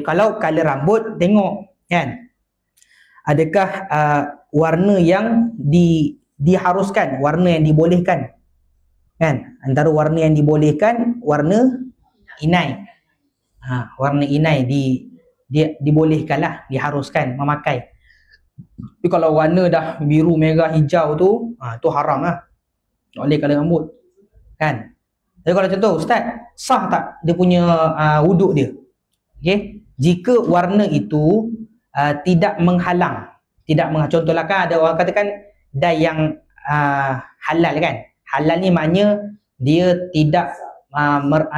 Kalau color rambut tengok kan. Adakah warna yang diharuskan, warna yang dibolehkan, kan? Antara warna yang dibolehkan, warna inai. Warna inai dibolehkanlah, diharuskan memakai. Tapi kalau warna dah biru, merah, hijau tu, tu haram lah. Tak boleh color rambut. Kan? Jadi kalau contoh, Ustaz, sah tak dia punya wuduk dia? Okey? Jika warna itu tidak menghalang. Contohlah kan ada orang katakan dye yang halal kan. Halal ni maknanya dia tidak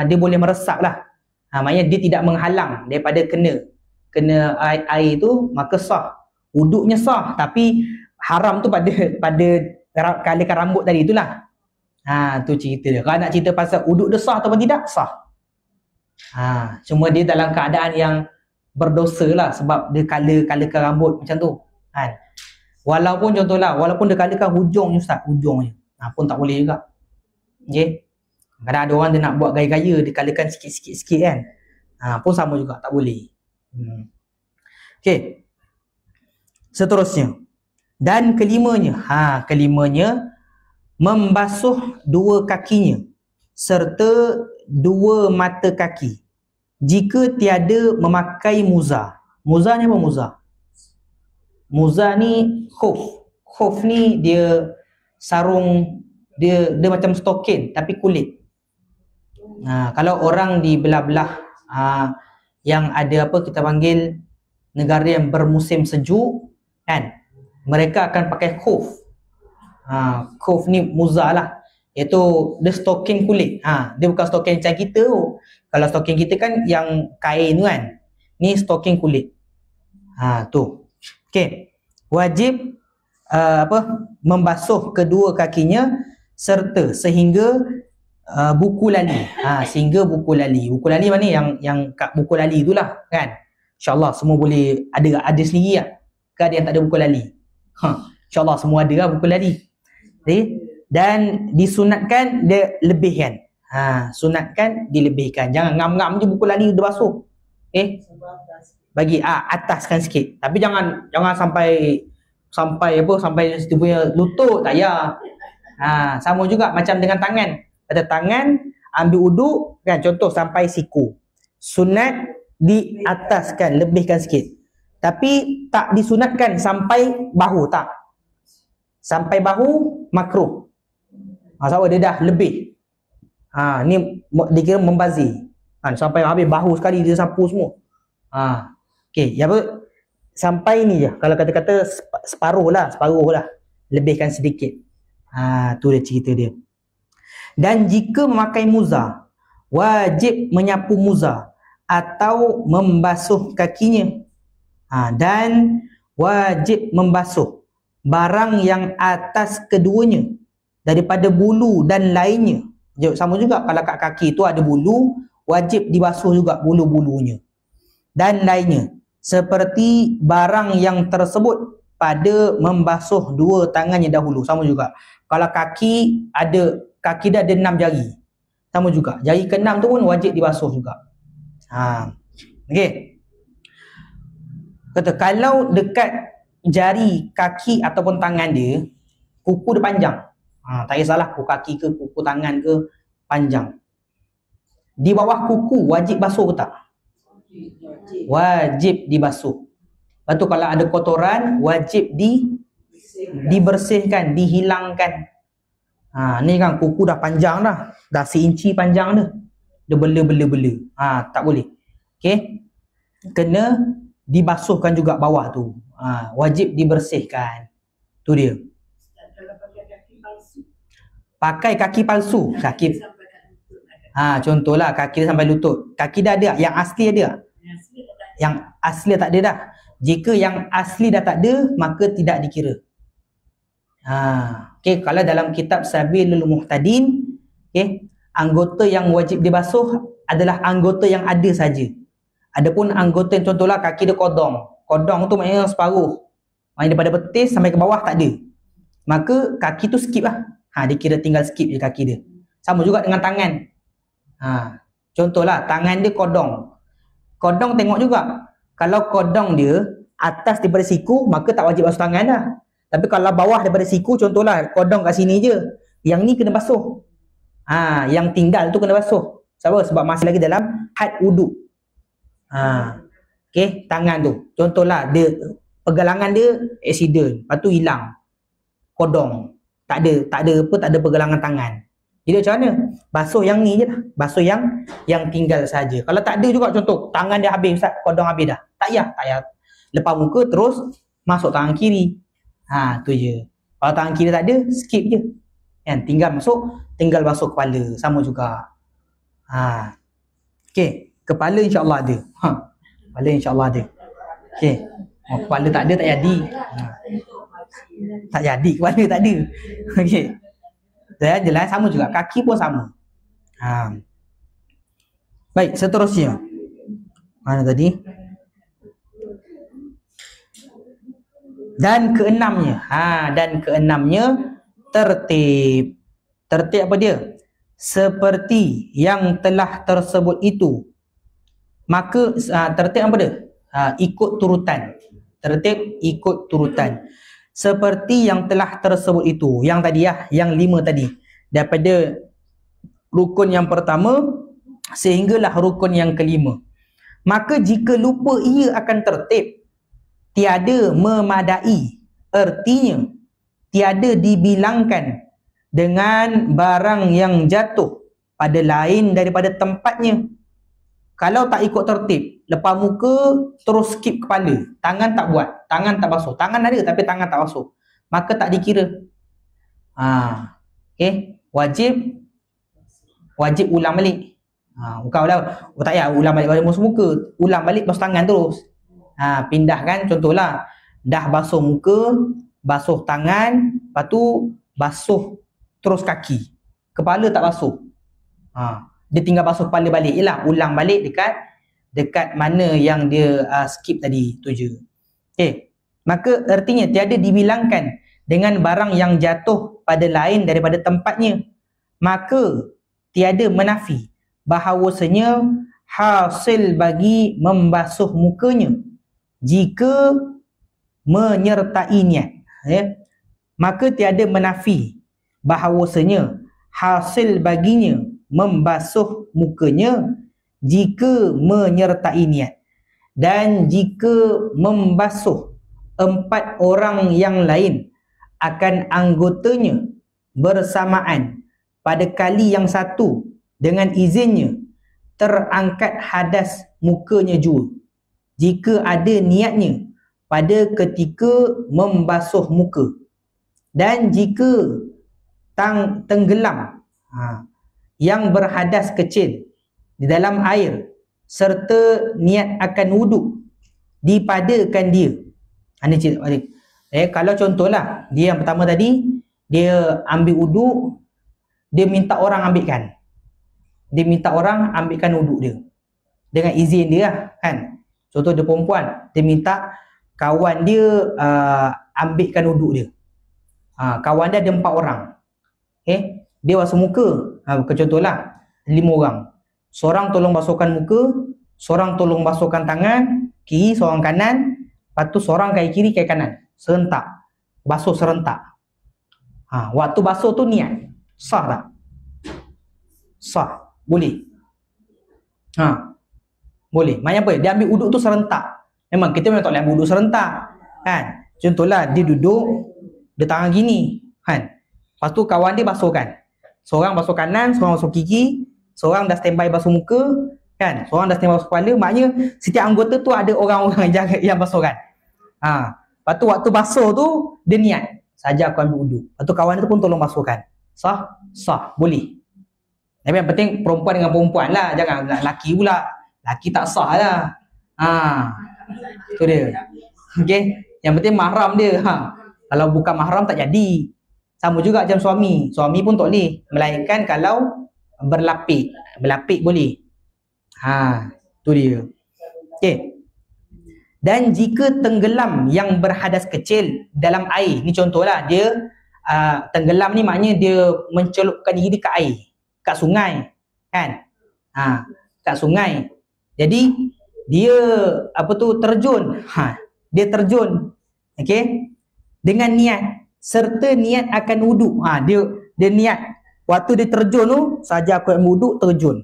dia boleh meresap lah. Maknanya dia tidak menghalang daripada kena air tu, maka sah. Wuduknya sah, tapi haram tu pada kalakan rambut tadi itulah. Tu cerita dia. Kalau nak cerita pasal wuduk dia sah ataupun tidak, sah. Cuma dia dalam keadaan yang berdosa lah sebab dia kalakan rambut macam tu. Kan? Walaupun contohlah, walaupun dia kalakan hujungnya Ustaz, hujungnya. Pun tak boleh juga. Okay? Kadang ada orang dia nak buat gaya-gaya, dia kalakan sikit-sikit kan. Pun sama juga, tak boleh. Okay. Seterusnya. Dan kelimanya membasuh dua kakinya serta dua mata kaki jika tiada memakai muzah. Muzah ni apa muzah? Muzah ni khuf. Khuf ni dia sarung, dia macam stokin tapi kulit. Kalau orang di belah-belah yang ada apa kita panggil negara yang bermusim sejuk kan, mereka akan pakai khuf. Khuf ni muzah lah, iaitu dia stokin kulit. Dia bukan stokin macam kita tu. Kalau stokin kita kan yang kain tu kan, ni stokin kulit. Tu. Okey. Wajib membasuh kedua kakinya serta sehingga buku lali. Sehingga buku lali. Buku lali mana yang kat buku lali itulah kan. InsyaAllah semua boleh ada sendiri lah. Ke ada yang tak ada buku lali? InsyaAllah semua ada lah buku lali. Dan disunatkan dia lebihkan. Sunatkan dilebihkan. Jangan ngam-ngam je buku lali dia basuh. Bagi ataskan sikit. Tapi jangan sampai situ punya lutut, tak payah. Sama juga macam dengan tangan. Kata tangan ambil uduk kan, contoh sampai siku. Sunat di ataskan, lebihkan sikit. Tapi tak disunatkan sampai bahu, tak. Sampai bahu makruh. Sebab dia dah lebih. Ni dikira membazir. Sampai habis bahu sekali dia sapu semua. Okey, ya apa? Sampai ni je. Kalau kata-kata separuh lah. Lebihkan sedikit. Tu dia cerita dia. Dan jika memakai muzah, wajib menyapu muzah atau membasuh kakinya. Dan wajib membasuh barang yang atas keduanya daripada bulu dan lainnya. Sama juga kalau kat kaki tu ada bulu, wajib dibasuh juga bulu-bulunya dan lainnya, seperti barang yang tersebut pada membasuh dua tangannya dahulu. Sama juga kalau kaki dah ada 6 jari, sama juga jari ke-6 tu pun wajib dibasuh juga. Okey. Kata kalau dekat jari kaki ataupun tangan dia, kuku dia panjang, tak kisahlah kuku kaki ke kuku tangan ke panjang, di bawah kuku wajib basuh ke tak? Wajib dibasuh. Lepas tu kalau ada kotoran wajib dibersihkan, dihilangkan. Ni kan kuku dah panjang dah seinci panjang dia bela-bela. Tak boleh. Okey, kena dibasuhkan juga bawah tu. Wajib dibersihkan. Tu dia. Pakai kaki palsu. Contohlah kaki dia sampai lutut. Kaki dah ada, yang asli ada. Yang asli tak ada dah. Jika yang asli dah tak ada, maka tidak dikira. Okey, kalau dalam kitab Sabilul Muhtadin, okey, anggota yang wajib dibasuh adalah anggota yang ada saja. Adapun anggota yang contohlah kaki dia kodong. Kodong tu maknanya separuh. Maknanya daripada betis sampai ke bawah tak ada. Maka kaki tu skip lah. Dia kira tinggal skip je kaki dia. Sama juga dengan tangan. Contohlah tangan dia kodong. Kodong tengok juga. Kalau kodong dia atas daripada siku, maka tak wajib basuh tangan dah. Tapi kalau bawah daripada siku, contohlah kodong kat sini je, yang ni kena basuh. Yang tinggal tu kena basuh. Sebab masih lagi dalam had wuduk. Okey, tangan tu. Contohlah dia pergelangan dia accident, lepas tu hilang. Kodong. Tak ada pergelangan tangan. Jadi macam mana? Basuh yang ni je lah. Basuh yang tinggal saja. Kalau tak ada juga contoh, tangan dia habis, Ustaz, kodong habis dah. Tak payah. Lepas muka terus masuk tangan kiri. Tu je. Kalau tangan kiri tak ada, skip je. Kan? Tinggal basuh kepala. Sama juga. Okey. Kepala insya-Allah ada. Kepala insya-Allah ada. Okey. Kepala tak ada tak jadi. Tak jadi kepala tak ada. Okey. Dan jelas sama juga, kaki pun sama. Baik, seterusnya. Mana tadi? Dan keenamnya, tertib. Tertib apa dia? Seperti yang telah tersebut itu. Maka tertib apa dia? Ikut turutan. Tertib ikut turutan. seperti yang telah tersebut itu. Yang tadi yang 5 tadi. Daripada rukun yang pertama sehinggalah rukun yang kelima. Maka jika lupa ia akan tertib, tiada memadai. Ertinya tiada dibilangkan dengan barang yang jatuh pada lain daripada tempatnya. Kalau tak ikut tertib, lepas muka terus skip kepala, tangan tak buat, tangan tak basuh, tangan ada tapi tangan tak basuh, maka tak dikira. Okey, wajib ulang balik. Bukan tak payah ulang balik pada muka, ulang balik basuh tangan terus. Pindahkan, contohlah dah basuh muka, basuh tangan, lepas tu basuh terus kaki, kepala tak basuh. Dia tinggal basuh kepala balik. Yelah, ulang balik dekat mana yang dia skip tadi tu je. Okay. Maka artinya tiada dibilangkan dengan barang yang jatuh pada lain daripada tempatnya. Maka tiada menafi bahawasanya hasil bagi membasuh mukanya jika menyertai niat. Maka tiada menafi bahawasanya hasil baginya membasuh mukanya jika menyertai niat. Dan jika membasuh 4 orang yang lain akan anggotanya bersamaan pada kali yang satu dengan izinnya, terangkat hadas mukanya jua jika ada niatnya pada ketika membasuh muka. Dan jika tenggelam yang berhadas kecil di dalam air serta niat akan wuduk, dipadakan dia. Kalau contohlah dia yang pertama tadi, dia ambil wuduk, dia minta orang ambilkan. Dia minta orang ambilkan wuduk dia dengan izin dia kan. Contoh dia perempuan, dia minta kawan dia ambilkan wuduk dia. Kawan dia ada 4 orang. Dia basuh muka, contohlah 5 orang. Seorang tolong basuhkan muka, seorang tolong basuhkan tangan kiri, seorang kanan, lepas tu seorang kiri kanan, serentak, basuh serentak. Waktu basuh tu niat sah tak? Sah, boleh. Boleh. Maknanya apa? Dia ambil wuduk tu serentak. Memang kita memang tak boleh ambil wuduk serentak kan. Contohlah dia duduk, dia tangan gini kan. Lepas tu kawan dia basuhkan. Seorang basuh kanan, seorang basuh kiri, seorang dah standby basuh muka kan, seorang dah standby basuh kepala. Maknanya setiap anggota tu ada orang-orang yang basuhkan. Lepas tu waktu basuh tu dia niat, saja aku ambil wuduk. Lepas tu kawan dia tu pun tolong basuhkan. Sah? Sah, boleh. Tapi yang penting perempuan dengan perempuan lah, jangan lelaki pula. Lelaki tak sah lah. Tu dia. Okey, yang penting mahram dia. Kalau bukan mahram tak jadi. Sama juga macam suami. Suami pun tak boleh, melainkan kalau berlapik. Berlapik boleh. Tu dia. Okey. Dan jika tenggelam yang berhadas kecil dalam air, ni contohlah dia tenggelam ni maknanya dia mencelupkan diri kat air, kat sungai kan. Kat sungai. Jadi dia terjun. Dia terjun. Okey. Dengan niat serta niat akan wuduk. Dia niat waktu dia terjun tu, saja aku ambil wuduk, terjun.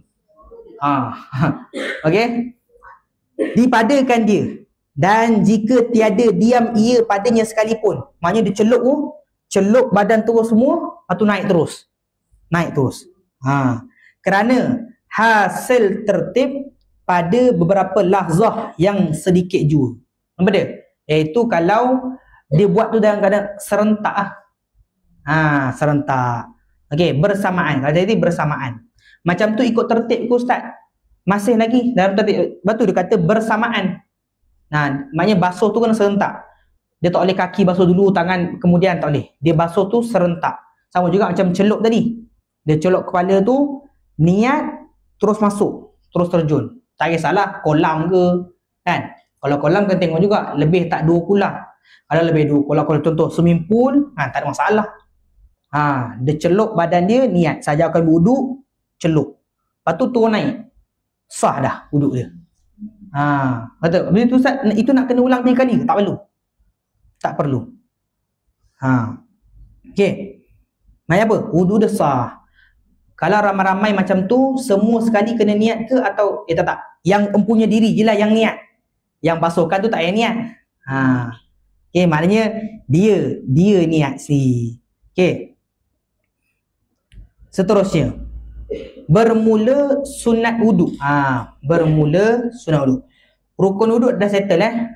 Okey. Dipadakan dia. Dan jika tiada diam ia padanya sekalipun, maknanya dia celup badan terus semua, lepas tu naik terus. Naik terus. Kerana hasil tertib pada beberapa lahzah yang sedikit jua. Apa dia? Iaitu kalau dia buat tu dalam keadaan serentak. Serentak. Okey, bersamaan. Kalau jadi bersamaan. Macam tu ikut tertib ke Ustaz? Masih lagi dalam tertib. Betul dia kata bersamaan. Maknanya basuh tu kena serentak. Dia tak boleh kaki basuh dulu, tangan kemudian, tak boleh. Dia basuh tu serentak. Sama juga macam celup tadi. Dia celup kepala tu, niat, terus masuk, terus terjun. Tak kisahlah kolam ke kan. Kalau kolam kan tengok juga, lebih tak 2 kolam. Kalau lebih 2 kolam, kalau contoh swimming pool, tak ada masalah. Dia celup badan dia, niat saja akan wuduk, celup. Lepas tu turun naik. Sah dah wuduk dia. Betul. Bila tu Ustaz, itu nak kena ulang 3 kali? Tak perlu. Tak perlu. Okey. Mai apa? Wudu dah sah. Kalau ramai-ramai macam tu, semua sekali kena niat ke atau tak? Yang empunya diri je lah yang niat. Yang basuhkan tu tak payah niat. Okey, maknanya dia niat si. Okey. Seterusnya. Bermula sunat wudu. Bermula sunat wudu. Rukun wudu dah settle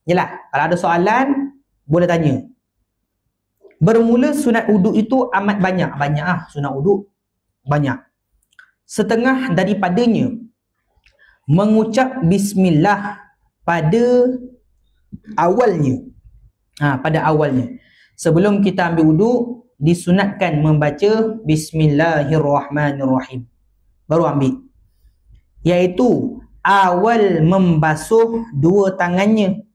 Yalah, kalau ada soalan boleh tanya. Bermula sunat wudu itu amat banyak. Sunat wudu banyak. Setengah daripadanya mengucap bismillah pada awalnya. Pada awalnya. Sebelum kita ambil wudu, disunatkan membaca bismillahirrahmanirrahim. Baru ambil. Iaitu awal membasuh dua tangannya.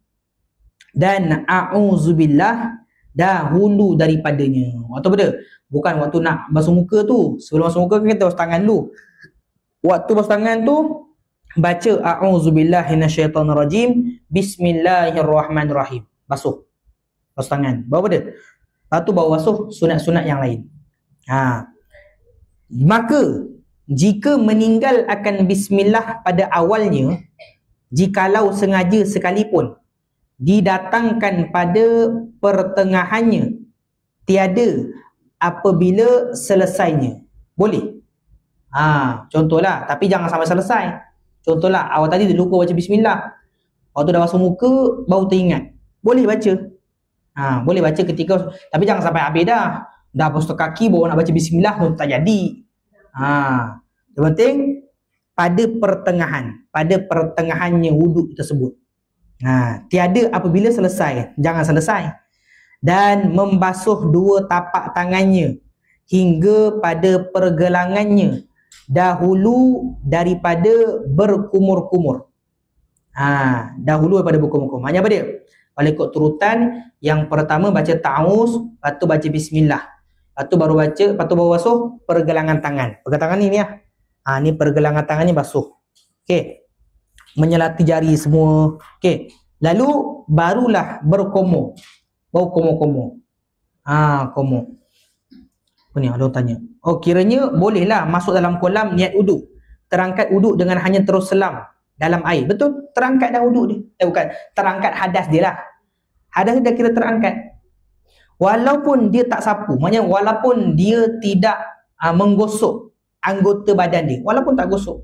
Dan a'udzubillah dahulu daripadanya. Waktu pada? Bukan waktu nak basuh muka tu. Sebelum basuh muka kita basuh tangan dulu. Waktu basuh tangan tu baca a'udzubillahi minasyaitonirrajim, bismillahirrahmanirrahim. Basuh tangan. Baru pada? Lepas tu baru basuh sunat-sunat yang lain. Maka jika meninggal akan bismillah pada awalnya, jikalau sengaja sekalipun didatangkan pada pertengahannya, tiada apabila selesainya. Boleh. Contohlah, tapi jangan sampai selesai. Contohlah, awal tadi dia lupa baca bismillah. Waktu dah basuh muka baru teringat. Boleh baca. Boleh baca ketika, tapi jangan sampai habis dah. Dah basuh kaki baru nak baca bismillah tu tak jadi. Yang penting pada pertengahannya wuduk tersebut. Tiada apabila selesai, jangan selesai. Dan membasuh dua tapak tangannya hingga pada pergelangannya dahulu daripada berkumur-kumur. Dahulu daripada berkumur-kumur. Maksudnya apa dia? Kalau ikut turutan, yang pertama baca ta'awuz, lepas tu baca bismillah. Lepas tu baru basuh pergelangan tangan. Pergelangan tangan ni lah. Ni pergelangan tangan ni basuh. Okey. Menyelati jari semua. Okey. Lalu barulah berkomor. Baru komor-komor. Komor. Apa ni? Ada orang tanya. Kiranya bolehlah masuk dalam kolam niat uduk. Terangkat uduk dengan hanya terus selam dalam air. Betul? Terangkat dah uduk dia. Bukan. Terangkat hadas dia lah. Hadas dia dah kira terangkat. Walaupun dia tak sapu. Maksudnya walaupun dia tidak menggosok anggota badan dia. Walaupun tak gosok.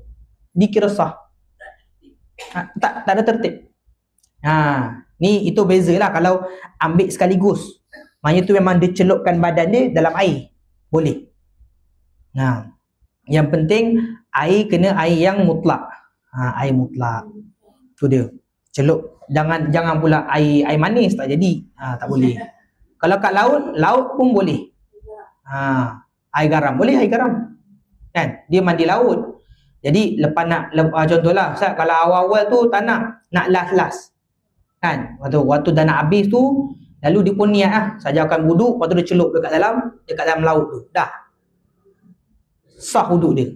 Dikira sah. Tak ada tertib. Ni itu bezalah kalau ambil sekaligus. Maksudnya tu memang dia celupkan badan dia dalam air. Boleh. Yang penting air kena air yang mutlak. Air mutlak. Tu dia. Celup. Jangan pula air manis, tak jadi. Tak boleh. Kalau kat laut pun boleh. Air garam. Boleh air garam. Kan? Dia mandi laut. Jadi lepas contohlah, Ustaz, kalau awal-awal tu tak nak last-last. Kan? Waktu dah nak habis tu, lalu dia pun niat saja akan wuduk, lepas tu dia celup dekat dalam laut tu. Dah. Sah wuduk dia.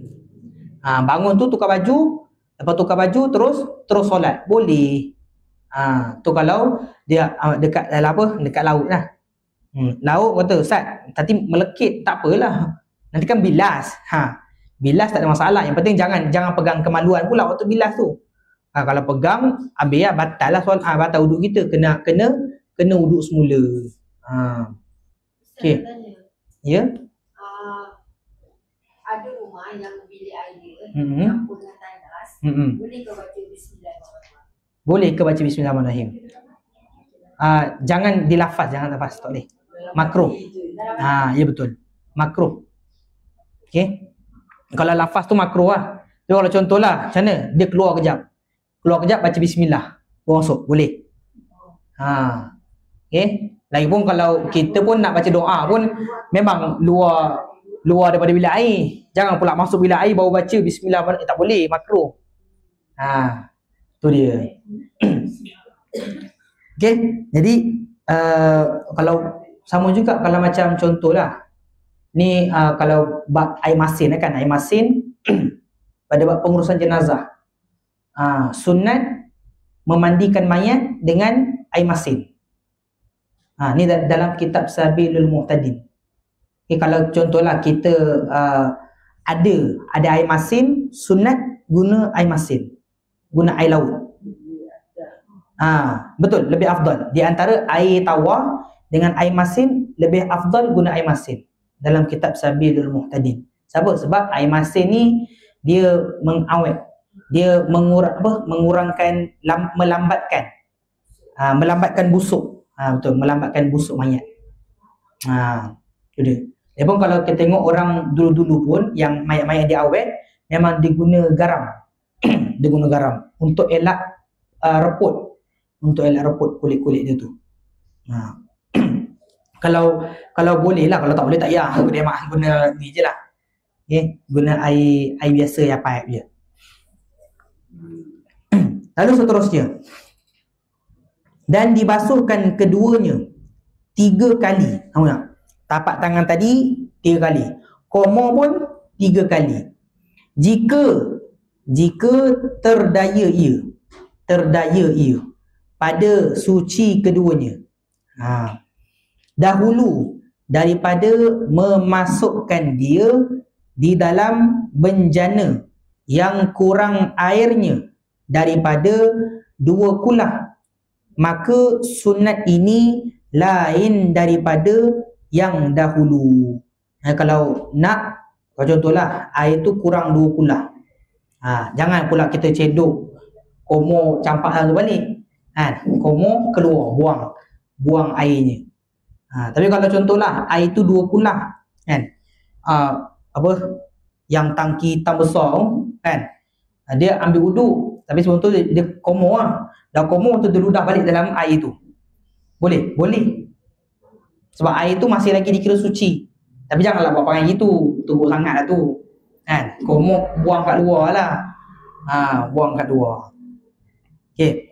Bangun tu tukar baju, lepas tukar baju terus solat. Boleh. Tu kalau dia dekat laut lah. Laut kata, Ustaz, nanti melekit, tak apalah. Nanti kan bilas. Bilas tak ada masalah. Yang penting jangan pegang kemaluan pula waktu bilas tu. Kalau pegang, habis lah, batal lah batal wuduk kita. Kena wuduk semula. Okey. Ya? Ada rumah yang bilik air dia, campur dengan tandas, boleh ke baca bismillahirrahmanirrahim? Boleh ke baca bismillahirrahmanirrahim? Jangan dilafaz, tak boleh. Makruh. Ya betul. Makruh. Okey. Kalau lafaz tu makruh lah. Jadi kalau contohlah, macam mana? Dia keluar kejap baca bismillah. Baru masuk, boleh. Okey. Lagipun kalau kita pun nak baca doa pun memang luar daripada bilik air. Jangan pula masuk bilik air baru baca bismillah, tak boleh, makruh. Tu dia. Okey. Jadi kalau sama juga kalau macam contohlah. Ni kalau bab air masin kan, air masin pada bab pengurusan jenazah. Sunat memandikan mayat dengan air masin. Ni dalam kitab Sabilul Muhtadin. Kalau contohlah kita ada air masin, sunat guna air masin, guna air laut. Betul, lebih afdal. Di antara air tawar dengan air masin, lebih afdal guna air masin dalam kitab Sabilul Muhtadin. Sebab air masin ni dia mengawet, dia mengurangkan, melambatkan busuk. Betul, melambatkan busuk mayat. Itu dia. Dia pun kalau kita tengok orang dulu-dulu pun yang mayat-mayat diawet, memang diguna garam. Diguna garam untuk elak reput, kulit-kulit dia tu. Kalau boleh lah, kalau tak boleh tak payah. Dia guna ni je lah. Guna air biasa yang pipe je. Lalu seterusnya, dan dibasuhkan keduanya 3 kali. Tahu tak? Tapak tangan tadi 3 kali. Komo pun 3 kali. Jika terdaya ia pada suci keduanya. Dahulu daripada memasukkan dia di dalam benjana yang kurang airnya daripada 2 kulah, maka sunat ini lain daripada yang dahulu. Kalau contohlah air tu kurang 2 kulah, jangan pula kita cedok komo campak tu balik, komo keluar, buang airnya. Tapi kalau contohlah air tu 2 kulah, yang tangki hitam besar dia ambil wuduk, tapi sebelum tu dia komo dah komo tu dia ludah balik dalam air tu, boleh sebab air tu masih lagi dikira suci. Tapi janganlah buat perangai gitu, teruk sangat lah tu, komo buang kat luar lah, buang kat luar. Okey.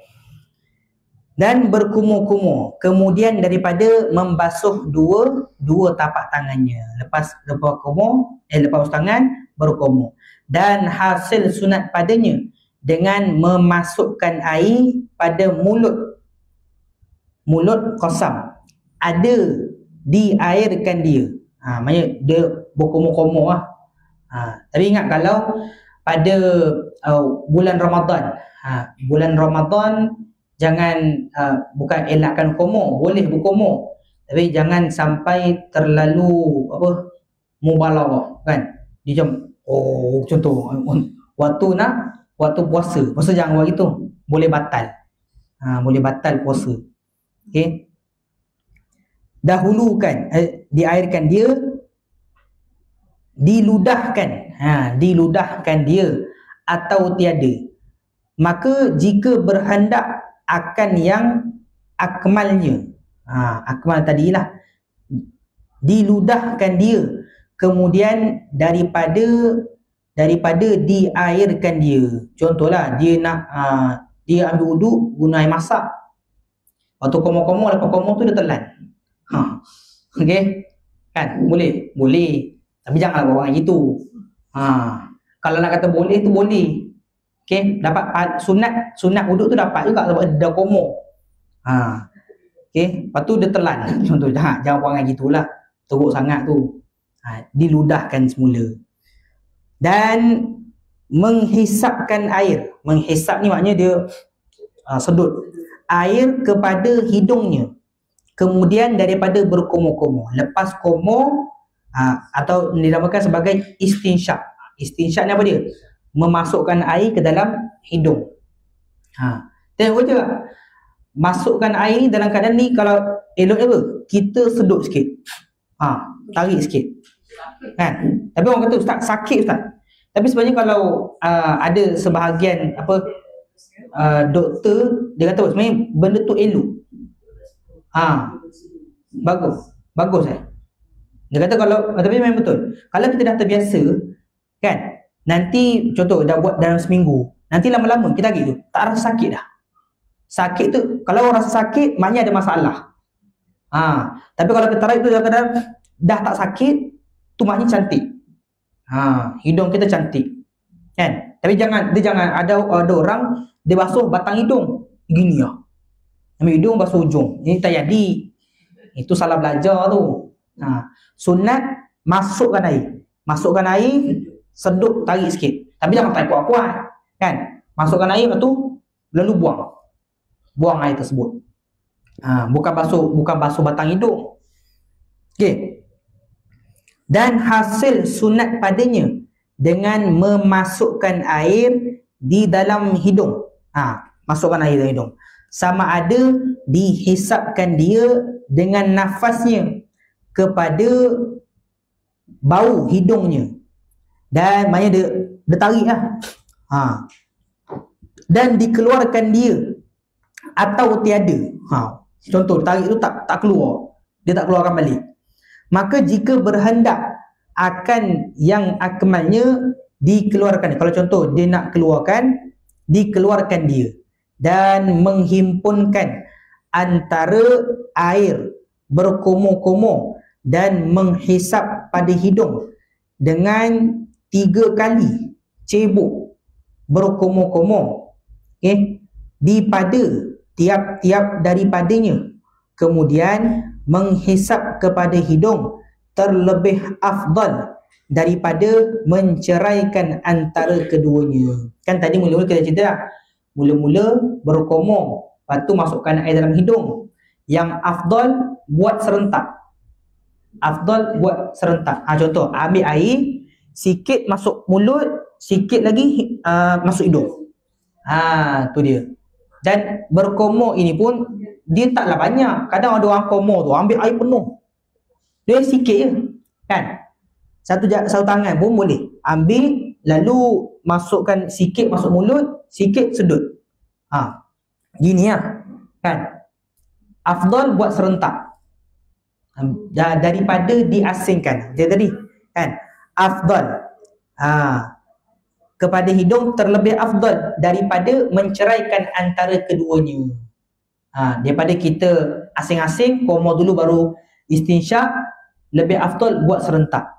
Dan berkumur-kumur, kemudian daripada membasuh dua tapak tangannya, lepas kumur, lepas tangan baru kumur. Dan hasil sunat padanya dengan memasukkan air pada mulut kosam, ada diairkan dia. Maksudnya dia berkumur-kumur lah. Tapi ingat, kalau pada bulan Ramadan, jangan bukan elakkan kumur, boleh berkumur, tapi jangan sampai terlalu mubalaghah, dia macam contoh waktu puasa jangan buat gitu, boleh batal puasa. Okey, dahulukan diairkan dia, diludahkan dia atau tiada, maka jika berhendak akan yang akmalnya, akmal tadilah, diludahkan dia, kemudian daripada diairkan dia. Contohlah dia nak dia ambil wuduk guna air masak, waktu komo-komo, lepas komo tu dia telan, okey, boleh, tapi janganlah buat macam gitu. Kalau nak kata boleh tu boleh. Okey, dapat sunat wuduk tu dapat juga sebab dia dah komo. Okey, lepas tu dia telan. Contoh, jangan buat macam gitulah, teruk sangat tu. Diludahkan semula. Dan menghisapkan air. Menghisap ni maknanya dia sedut air kepada hidungnya, kemudian daripada berkumur-kumur, lepas kumur, atau dinamakan sebagai istinsyak. Istinsyak ni apa dia? Memasukkan air ke dalam hidung. Tengok je, masukkan air ni dalam keadaan ni, kalau eloknya apa? Kita sedut sikit, tarik sikit, tapi orang kata, Ustaz, sakit Ustaz. Tapi sebenarnya kalau ada sebahagian doktor, dia kata sebenarnya benda tu elok, bagus dia kata. Kalau, tapi memang betul, kalau kita dah terbiasa nanti contoh dah buat dalam seminggu, nanti lama-lama kita tarik tu tak rasa sakit dah. Sakit tu, kalau orang rasa sakit maknanya ada masalah. Tapi kalau kita tarik tu kadang-kadang dah tak sakit, tu maknanya cantik. Hidung kita cantik, tapi jangan ada orang dia basuh batang hidung gini ambil hidung basuh ujung, ini tak jadi. Itu salah belajar tu. Sunat masukkan air, sedut, tarik sikit. Tapi jangan tarik kuat-kuat, kan? Masukkan air, lepas tu lalu buang air tersebut. Bukan basuh batang hidung. Okey. Dan hasil sunat padanya dengan memasukkan air di dalam hidung. Masukkan air dalam hidung. Sama ada dihisapkan dia dengan nafasnya kepada bau hidungnya. Dan maknanya dia tarik lah. Dan dikeluarkan dia atau tiada. Contoh tarik tu tak keluar. Dia tak keluarkan balik. Maka jika berhendak akan yang akmalnya dikeluarkan. Kalau contoh dia nak keluarkan, dikeluarkan dia dan menghimpunkan antara air berkomor-komor dan menghisap pada hidung dengan 3 kali cebok berkomor-komor, pada tiap-tiap daripadanya, kemudian menghisap kepada hidung terlebih afdal daripada menceraikan antara keduanya. Kan tadi mula-mula kita cerita dah, mula-mula berkomor, lepas tu masukkan air dalam hidung. Yang afdal buat serentak. Contoh ambil air, sikit masuk mulut, sikit lagi masuk hidung. Tu dia. Dan berkomor ini pun dia taklah banyak. Kadang ada orang komor tu ambil air penuh, dia sikit je, kan? Satu tangan pun boleh ambil, lalu masukkan sikit masuk mulut, sikit sedut. Gini lah, kan? Afdal buat serentak daripada diasingkan. Dia tadi, kan? Afdal kepada hidung terlebih afdal daripada menceraikan antara keduanya. Daripada kita asing-asing komor dulu baru istinsyak, lebih afdal buat serentak.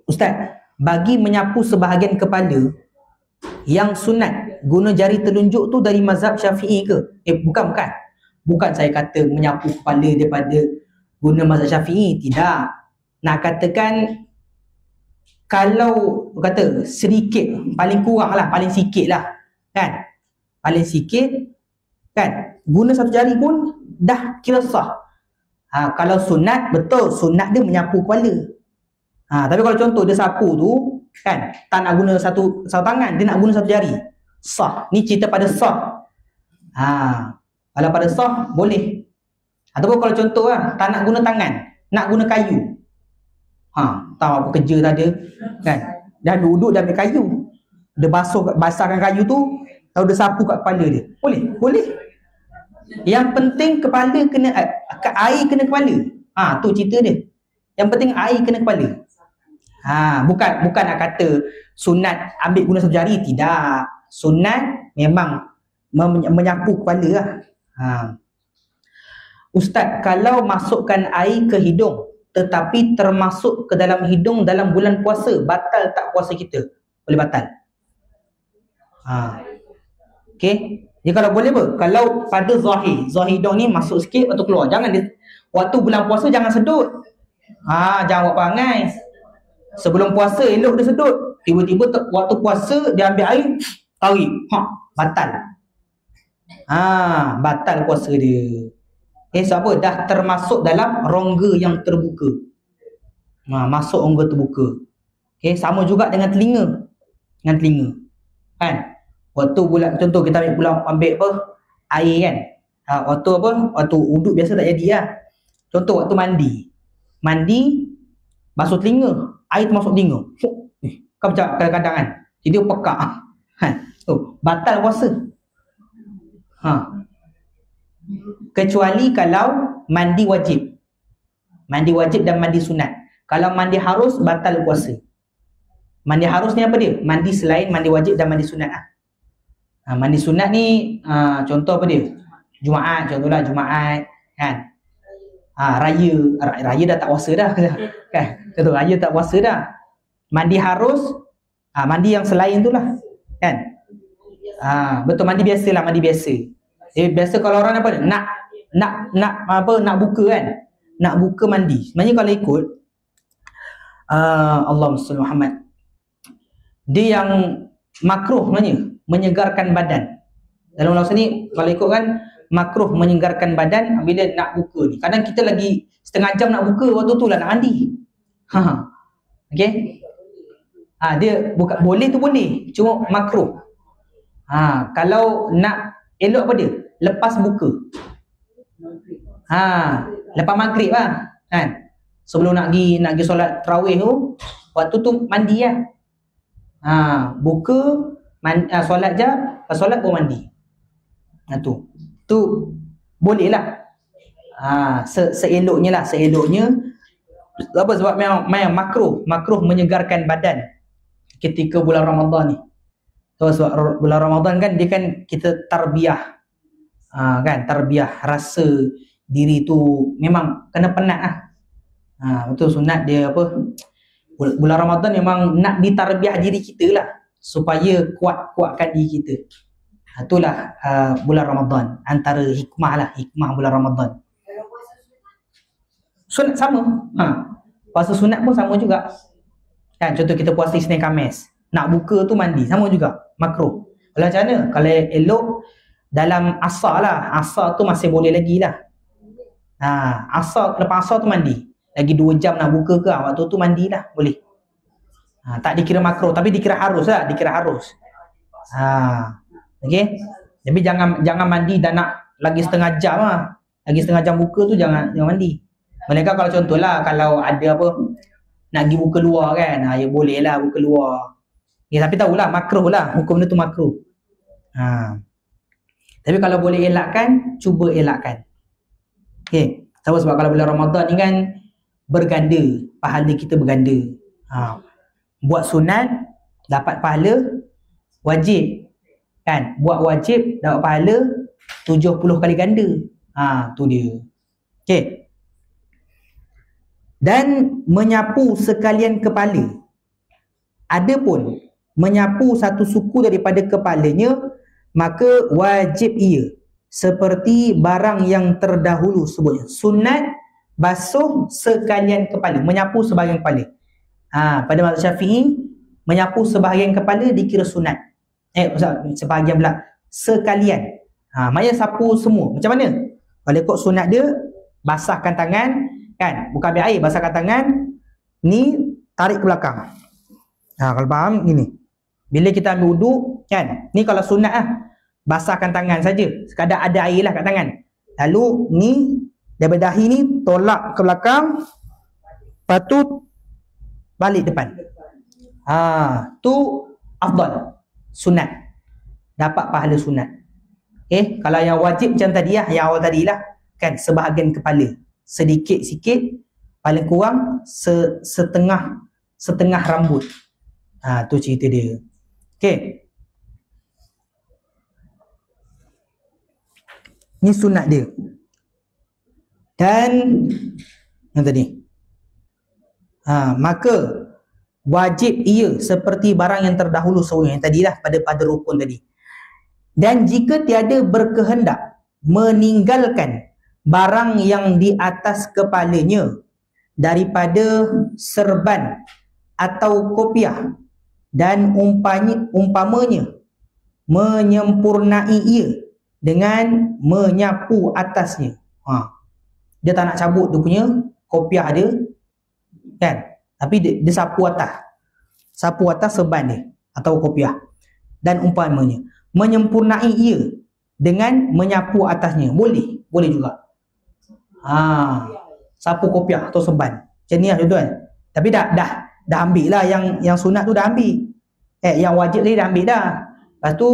Ustaz, bagi menyapu sebahagian kepala yang sunat guna jari telunjuk tu dari mazhab Syafi'i ke? Bukan saya kata menyapu kepala daripada guna mazhab Syafi'i, tidak. Nak katakan kalau kata sedikit, paling kurang lah, paling sikit lah, kan? Paling sikit, kan? Guna satu jari pun dah kira sah. Kalau sunat, betul, sunat dia menyapu kepala. Tapi kalau contoh dia sapu tu, kan, tak nak guna satu tangan, dia nak guna satu jari, sah. Ni cerita pada sah. Kalau pada sah, boleh. Ataupun kalau contoh lah, tak nak guna tangan, nak guna kayu. Tahu apa kerja tak ada, kan? Dah duduk dah ambil kayu, dia basahkan kayu tu, lalu dia sapu kat kepala dia. Boleh. Yang penting kepala kena air kena kepala. Tu cerita dia. Yang penting air kena kepala. Bukan nak kata sunat ambil guna satu jari, tidak. Sunat memang menyapu kepala lah. Ustaz, kalau masukkan air ke hidung tetapi termasuk ke dalam hidung dalam bulan puasa, batal tak puasa kita? Boleh batal. Okey. Jadi kalau boleh apa? Kalau pada zahir hidung ni masuk sikit lepas tu keluar. Jangan waktu bulan puasa jangan sedut. Jangan buat perangai. Sebelum puasa elok dia sedut. Tiba-tiba waktu puasa dia ambil air, tarik. Batal. Batal puasa dia. Sebab apa? Dah termasuk dalam rongga yang terbuka. Masuk rongga terbuka. Sama juga dengan telinga. Kan? Waktu bulan, contoh kita ambil apa? Air kan? Waktu uduk biasa tak jadi lah. Contoh waktu mandi, basuh telinga, air tu masuk telinga. Kan macam kadang-kadang kan? Jadi pekak. Batal puasa. Kecuali kalau mandi wajib dan mandi sunat. Kalau mandi harus, batal puasa. Mandi harus ni apa dia? Mandi selain mandi wajib dan mandi sunat. Mandi sunat ni contoh apa dia? Jumaat, contohlah Jumaat, kan? Raya dah tak puasa dah, kan? Contoh raya tak puasa dah. Mandi harus, mandi yang selain tu lah, kan? Betul, mandi biasa lah, mandi biasa. Biasa kalau orang apa nak buka kan, nak buka mandi. Sebenarnya kalau ikut Allahumma salli Muhammad, dia yang makruh sebenarnya menyegarkan badan. Dalam ulama ni kalau ikut kan makruh menyegarkan badan bila nak buka ni. Kadang kita lagi setengah jam nak buka, waktu tu lah nak mandi. Okey. Dia bukan boleh tu boleh, cuma makruh. Kalau nak elok apa dia? Lepas buka. Lepas maghrib lah kan. Sebelum nak pergi solat tarawih tu, waktu tu mandi lah. Buka solat je, solat pun mandi. Tu boleh lah. Seeloknya lah, seeloknya. Apa sebab memang makruh menyegarkan badan ketika bulan Ramadan ni. Sebab bulan Ramadan kan dia kan kita tarbiyah. Kan tarbiyah rasa diri tu memang kena penat lah. Betul sunat dia apa? Bulan Ramadan memang nak ditarbiyah diri kita lah supaya kuatkan diri kita. Itulah bulan Ramadan, antara hikmah bulan Ramadan. Sunat sama. Puasa sunat pun sama juga. Kan contoh kita puasa Isnin Khamis, nak buka tu mandi, sama juga, makruh. Kalau macam mana? Kalau elok dalam asar lah, asar tu masih boleh lagi lah. Lepas asar tu mandi. Lagi 2 jam nak buka ke, waktu tu mandilah, boleh. Tak dikira makruh, tapi dikira harus lah, Okey. Tapi jangan mandi dah nak lagi setengah jam lah. Lagi setengah jam buka tu jangan mandi. Mereka kalau contohlah kalau ada apa nak pergi buka luar kan, ya boleh lah buka luar. Tapi tahulah makruh lah, hukum dia tu makruh. Tapi kalau boleh elakkan, cuba elakkan. Okey. Sebab kalau bulan Ramadan ni kan berganda, pahala kita berganda. Buat sunat dapat pahala wajib. Kan? Buat wajib dapat pahala 70 kali ganda. Tu dia. Okey. Dan menyapu sekalian kepala. Adapun menyapu satu suku daripada kepalanya, maka wajib ia seperti barang yang terdahulu sebutnya. Sunat basuh sekalian kepala, menyapu sebahagian kepala. Pada mazhab Syafi'i, menyapu sebahagian kepala dikira sunat. Sebahagian pula sekalian. Maknanya sapu semua. Macam mana? Kalau ikut sunat dia, basahkan tangan kan, bukan ambil air, basahkan tangan ni, tarik ke belakang. Kalau faham gini, bila kita ambil wuduk kan, ni kalau sunat lah, basahkan tangan saja, sekadar ada air lah kat tangan. Lalu ni daripada dahi ni tolak ke belakang, lepas tu balik depan. Tu afdal, sunat, dapat pahala sunat. Kalau yang wajib macam tadi lah, yang awal tadi lah kan, sebahagian kepala, sedikit-sikit, paling kurang setengah rambut. Tu cerita dia. Okey. Ni sunat dia. Dan yang tadi, maka wajib ia seperti barang yang terdahulu sebelumnya, yang tadilah pada rukun tadi. Dan jika tiada berkehendak meninggalkan barang yang di atas kepalanya daripada serban atau kopiah, dan umpamanya menyempurnai ia dengan menyapu atasnya. Dia tak nak cabut dia punya kopiah dia kan, tapi dia sapu atas serban dia atau kopiah, dan umpamanya menyempurnai ia dengan menyapu atasnya, boleh juga. Sapu kopiah atau serban macam ni lah tuan-tuan. Tapi dah ambil lah yang sunat tu, dah ambil. Yang wajib tadi dah ambil dah. Lepas tu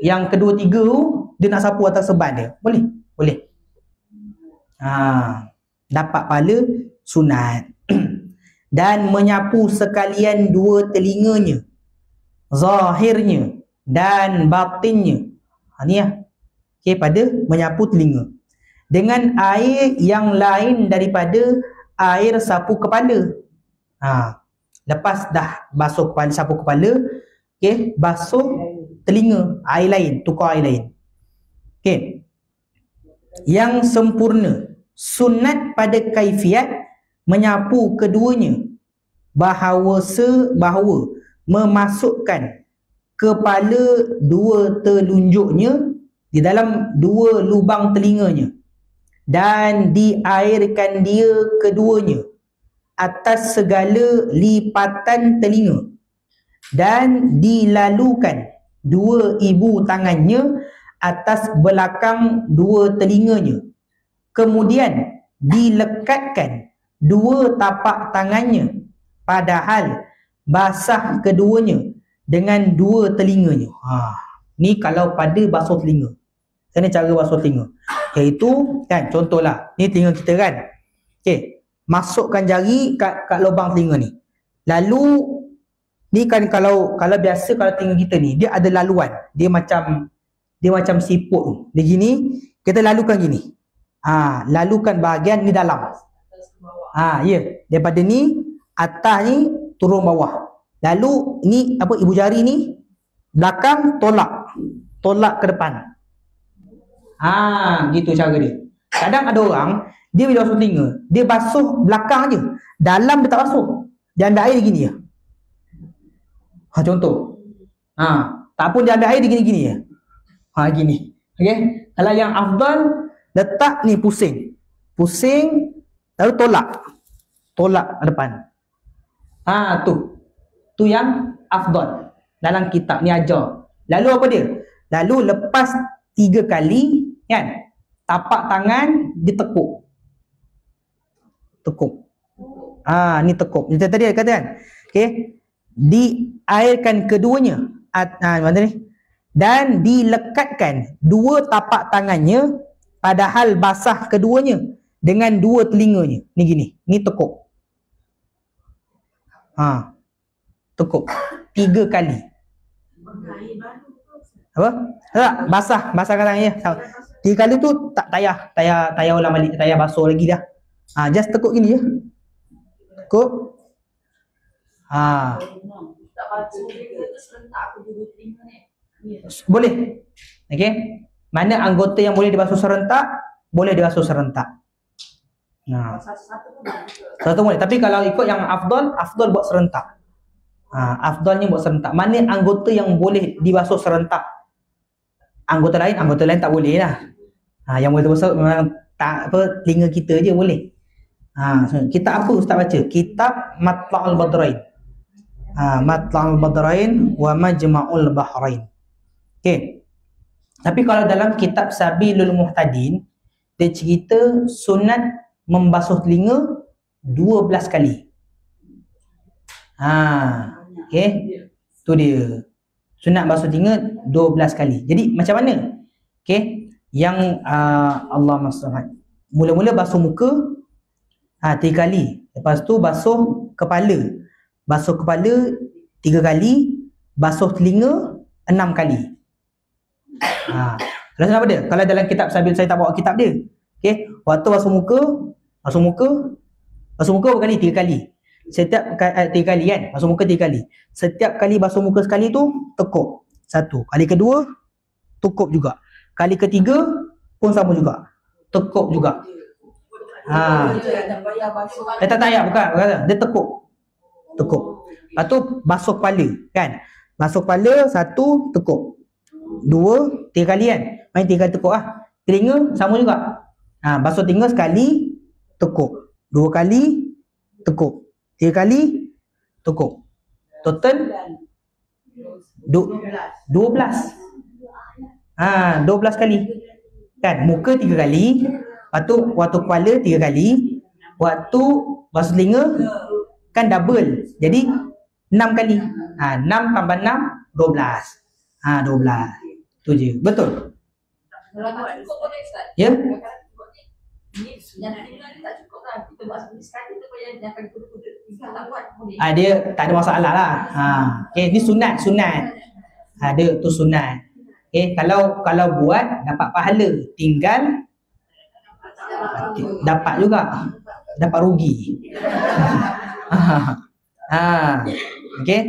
yang kedua tiga tu dia nak sapu atas serban dia, boleh. Dapat pahala sunat. Dan menyapu sekalian dua telinganya, zahirnya dan batinnya. Ni lah. Okey, pada menyapu telinga dengan air yang lain daripada air sapu kepala. Lepas dah basuh kepala, sapu kepala, okey, basuh telinga, air lain, tukar air lain. Okey. Yang sempurna. Sunat pada kaifiat menyapu keduanya bahawa memasukkan kepala dua telunjuknya di dalam dua lubang telinganya dan diairkan dia keduanya atas segala lipatan telinga dan dilalukan dua ibu tangannya atas belakang dua telinganya, kemudian dilekatkan dua tapak tangannya padahal basah keduanya dengan dua telinganya. Ni kalau pada basuh telinga. Sana cara basuh telinga, iaitu kan, contohlah ni telinga kita kan, okey, masukkan jari kat lubang telinga ni, lalu ni kan kalau biasa kalau telinga kita ni dia ada laluan, dia macam siput tu, dia gini, kita lalukan gini, lalukan bahagian ni dalam, ya, daripada ni atas ni turun bawah, lalu ni apa, ibu jari ni belakang tolak ke depan. Gitu cara dia. Kadang ada orang dia bila basuh telinga, dia basuh belakang je, dalam dia tak basuh, dia ambil air gini je. Contoh, tak pun dia ambil air dia gini-gini je. Gini. Okey. Kalau yang afdal, letak ni pusing lalu tolak ke depan. Tu yang afdal dalam kitab ni ajar. Lalu apa dia? Lalu lepas 3 kali kan, tapak tangan ditekuk. Ni tekuk. Ni tadi dia kata kan. Okey. Diairkan keduanya mana ni? Dan dilekatkan dua tapak tangannya padahal basah keduanya dengan dua telinganya. Ni gini. Ni tekuk. Tekuk 3 kali. Apa? Tak, basahkan tangannya. 3 kali tu tak payah ulang balik, tak payah basuh lagi dah. Just tekuk gini je. Tekuk. Boleh. Okey. Mana anggota yang boleh dibasuh serentak, boleh dibasuh serentak. Satu boleh. Tapi kalau ikut yang afdal buat serentak. Afdalnya buat serentak. Mana anggota yang boleh dibasuh serentak? Anggota lain tak boleh lah. Yang boleh dibasuh memang tak apa, telinga kita je boleh. Kitab apa Ustaz baca? Kitab Matla'ul Badrain. Matla'ul Badrain wa Majma'ul Bahrain. Okey. Tapi kalau dalam kitab Sabilul Muhtadin, dia cerita sunat membasuh telinga 12 kali. Okey. Tu dia. Sunat basuh telinga 12 kali. Jadi macam mana? Okey. Yang Allah maksudkan, mula-mula basuh muka 3 kali. Lepas tu basuh kepala. Basuh kepala 3 kali. Basuh telinga 6 kali. Kalau apa dia? Kalau dalam kitab Sabil, saya tak bawa kitab dia. Okey, waktu basuh muka berapa kali? 3 kali. Setiap 3 kali kan? Basuh muka 3 kali. Setiap kali basuh muka sekali tu tekuk. 1. Kali kedua tekuk juga. Kali ketiga pun sama juga. Tekuk juga. Tak payah bukan. Dia tekuk. Lepas tu basuh kepala kan? Basuh kepala 1 tekuk. 2, 3 kali kan? Main 3 kali tekuk lah. Telinga sama juga. Basuh telinga sekali tekuk. 2 kali tekuk. 3 kali tekuk. Total 12. 12 kali. Kan? Muka 3 kali. Lepas tu waktu kepala 3 kali. Waktu basuh telinga kan double. Jadi 6 kali. 6 tambah 6 12. 12. Tu je. Betul? Ya? Dia tak ada masalah lah. Okay, ni sunat. Dia tu sunat. Okay, kalau buat dapat pahala, tinggal dapat juga. Dapat rugi. Okay.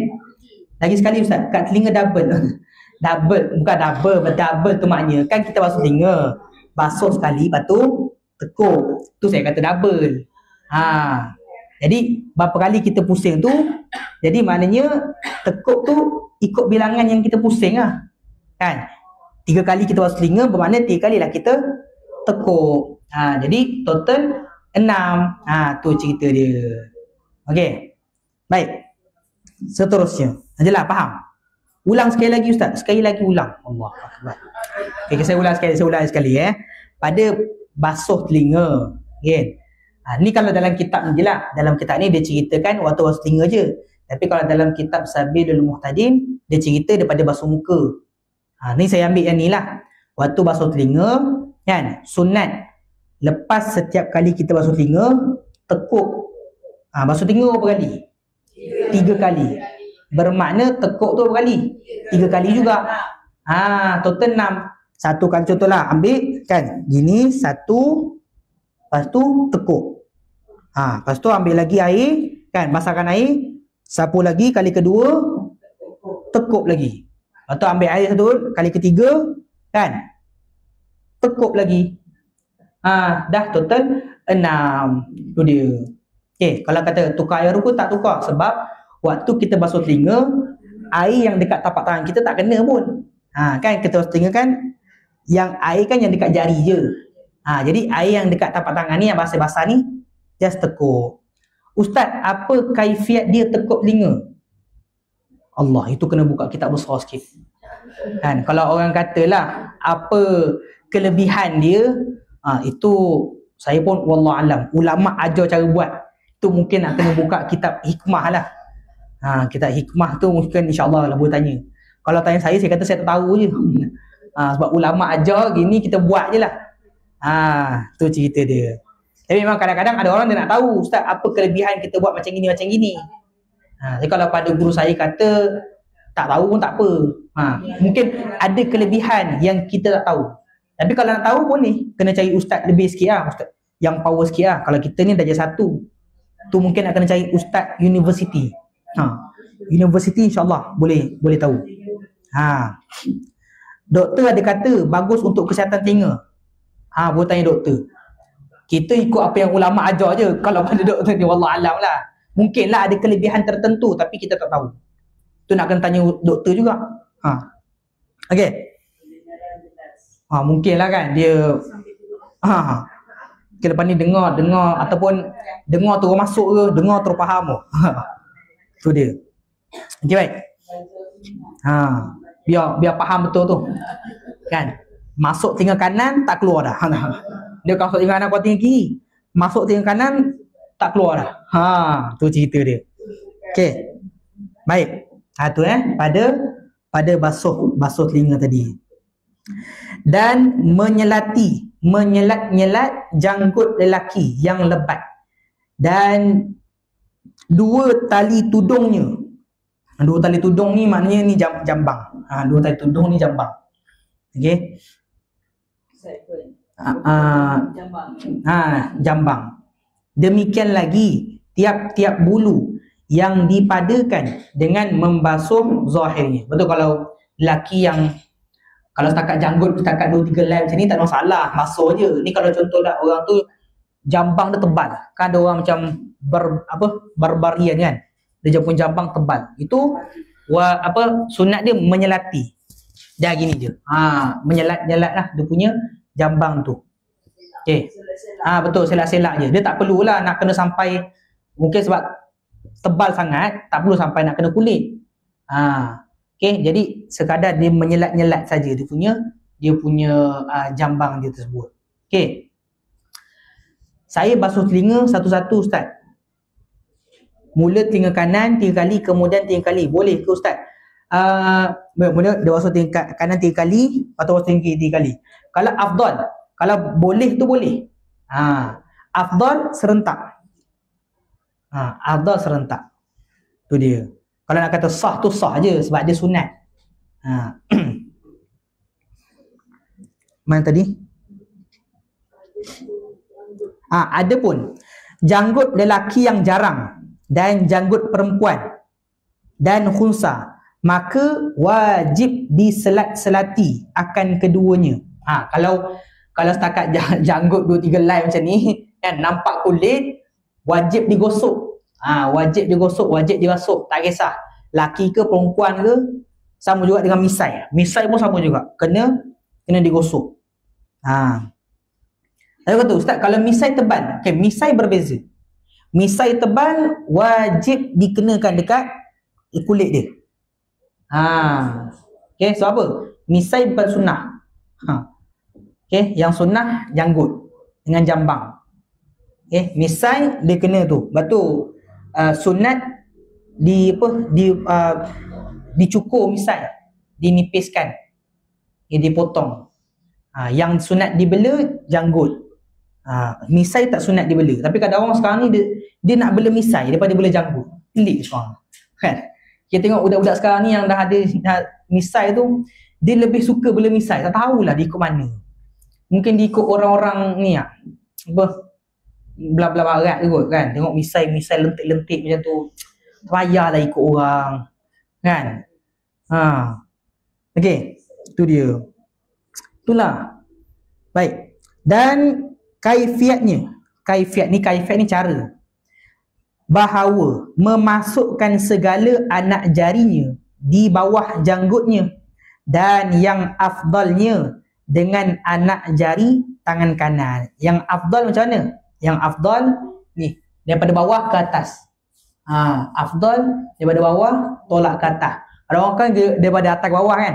Lagi sekali Ustaz, kat telinga double. Double, bukan double, double tu maknanya kan kita basuh telinga. Basuh sekali, lepas tu tekuk. Tu saya kata double. Jadi berapa kali kita pusing tu, jadi maknanya tekuk tu ikut bilangan yang kita pusing lah. Kan? 3 kali kita basuh telinga, bermakna 3 kali lah kita tekuk. Jadi total 6. Tu cerita dia. Okey. Baik. Seterusnya. Jelas, faham? Ulang sekali lagi Ustaz. Sekali lagi ulang. Allah Akbar. Okay, saya ulang sekali. Pada basuh telinga. Okay. Ni kalau dalam kitab ni je lah. Dalam kitab ni dia ceritakan waktu basuh telinga je. Tapi kalau dalam kitab Sabilul Muhtadin, dia cerita daripada basuh muka. Ni saya ambil yang ni lah. Waktu basuh telinga, kan, sunat. Lepas setiap kali kita basuh telinga, tekuk. Basuh telinga berapa kali? 3 kali. Bermakna tekuk tu berapa kali? 3 kali juga. Total 6. Satu kali contohlah, ambil kan gini, 1, lepas tu tekuk. Lepas tu ambil lagi air, kan, basahkan air, sapu lagi kali kedua, tekuk lagi. Lepas tu ambil air satu kali ketiga, kan, tekuk lagi. Dah total 6. Tu dia. Okay, kalau kata tukar air pun tak tukar, sebab waktu kita basuh telinga, air yang dekat tapak tangan kita tak kena pun. Kan kita basuh telinga kan, yang air kan yang dekat jari je. Jadi air yang dekat tapak tangan ni, yang basah-basah ni, just tekuk. Ustaz, apa kaifiat dia tekuk telinga? Allah, itu kena buka kitab besar sikit. Kan, kalau orang katalah apa kelebihan dia, itu saya pun wallah alam. Ulama ajar cara buat. Tu mungkin nak kena buka kitab hikmah lah. Kitab hikmah tu mungkin insyaAllah lah boleh tanya. Kalau tanya saya kata saya tak tahu je. Sebab ulama ajar gini, kita buat je lah. Tu cerita dia. Tapi memang kadang-kadang ada orang dia nak tahu, Ustaz, apa kelebihan kita buat macam gini. Jadi kalau pada guru saya kata tak tahu pun tak apa. Mungkin ada kelebihan yang kita tak tahu. Tapi kalau nak tahu boleh, kena cari ustaz lebih sikit lah, ustaz yang power sikit lah. Kalau kita ni darjah 1, tu mungkin nak kena cari ustaz universiti. Universiti insyaAllah boleh tahu. Doktor ada kata bagus untuk kesihatan telinga. Boleh tanya doktor. Kita ikut apa yang ulama ajar je. Kalau pada doktor ni wallah alam lah. Mungkinlah ada kelebihan tertentu tapi kita tak tahu. Tu nak kena tanya doktor juga. Okey. Mungkinlah kan dia lepas ni dengar ataupun dengar terus masuk ke, dengar terus faham ke. Tu dia. Okey, baik. Biar faham betul tu. Kan? Masuk telinga kanan tak keluar dah. Dia kalau masuk telinga kanan keluar telinga kiri. Masuk telinga kanan tak keluar dah. Tu cerita dia. Okey. Baik. Tu pada basuh telinga tadi. Dan menyelat-nyelat janggut lelaki yang lebat, dan 2 tali tudungnya. 2 tali tudung ni maknanya ni jambang. 2 tali tudung ni jambang. Okey. Jambang. Demikian lagi tiap-tiap bulu yang dipadakan dengan membasuh zahirnya. Betul, kalau lelaki yang kalau setakat janggut, setakat 2-3 lem macam ni tak ada masalah, basuh je. Ni kalau contoh dah orang tu jambang dia tebal. Kan ada orang macam barbarian kan. Dia pun jambang tebal. Itu sunat dia menyelati. Dah gini je. Menyelat-nyelat lah dia punya jambang tu. Okey. Betul, selak-selak je. Dia tak perlulah nak kena sampai, mungkin sebab tebal sangat, tak perlu sampai nak kena kulit. Okay, jadi sekadar dia menyelat-nyelat saja dia punya jambang dia tersebut. Okay. Saya basuh telinga satu-satu Ustaz. Mula telinga kanan 3 kali, kemudian 3 kali. Boleh ke Ustaz? Mula dia basuh telinga kanan 3 kali, atau basuh telinga kiri 3 kali. Kalau afdal, kalau boleh tu boleh. Afdal serentak. Afdal serentak. Tu dia. Kalau nak kata sah tu sah je sebab dia sunat. Mana tadi? Ada pun janggut lelaki yang jarang dan janggut perempuan dan khunsa maka wajib diselat-selati akan keduanya. Kalau setakat janggut 2-3 helai macam ni kan, nampak kulit, wajib digosok. Wajib digosok, wajib dirasuk, tak kisah laki ke perempuan ke. Sama juga dengan misai. Misai pun sama juga, kena digosok. Saya kata ustaz, kalau misai tebal, okey, misai berbeza. Misai tebal wajib dikenakan dekat kulit dia. Okey, so apa? Misai bukan sunnah. Okey, yang sunnah janggut dengan jambang. Okey, misai dia kena tu. Lepas tu sunat dicukur misai, dinipiskan. Dipotong. Yang sunat dibela janggut. Misai tak sunat dibela. Tapi kadang orang sekarang ni dia nak bela misai daripada bela janggut. Pelik sekarang. Kan? Kita tengok budak-budak sekarang ni yang dah ada misai tu, dia lebih suka bela misai. Tak tahulah dia ikut mana. Mungkin dia ikut orang-orang ni belah-belah barat kot kan. Tengok misai lentik-lentik macam tu. Tak payahlah ikut orang. Kan? Okey, tu dia. Itulah. Baik. Dan kaifiat ni cara bahawa memasukkan segala anak jarinya di bawah janggutnya, dan yang afdalnya dengan anak jari tangan kanan. Yang afdal macam mana? Yang afdal ni daripada bawah ke atas. Afdal daripada bawah tolak ke atas. Ada orang kan daripada atas ke bawah kan.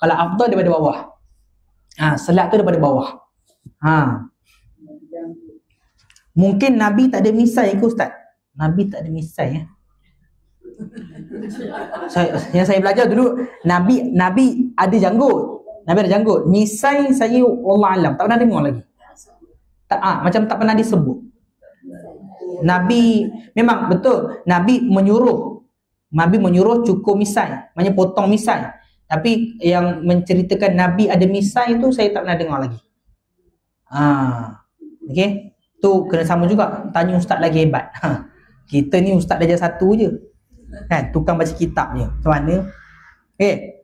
Kalau afdal daripada bawah. Selat tu daripada bawah. Mungkin Nabi tak ada misai ke ustaz? Nabi tak ada misai ya. Yang saya belajar dulu, Nabi ada janggut. Nabi ada janggut. Misai saya Allah alam tak pernah dengar lagi. Macam tak pernah disebut. Nabi memang betul, Nabi menyuruh cukur misai, maknanya potong misai. Tapi yang menceritakan Nabi ada misai tu saya tak pernah dengar lagi. Okey, tu kena sama juga, tanya ustaz lagi hebat. Kita ni ustaz darjah 1 je. Kan, tukang baca kitab je. Macam mana? Okey.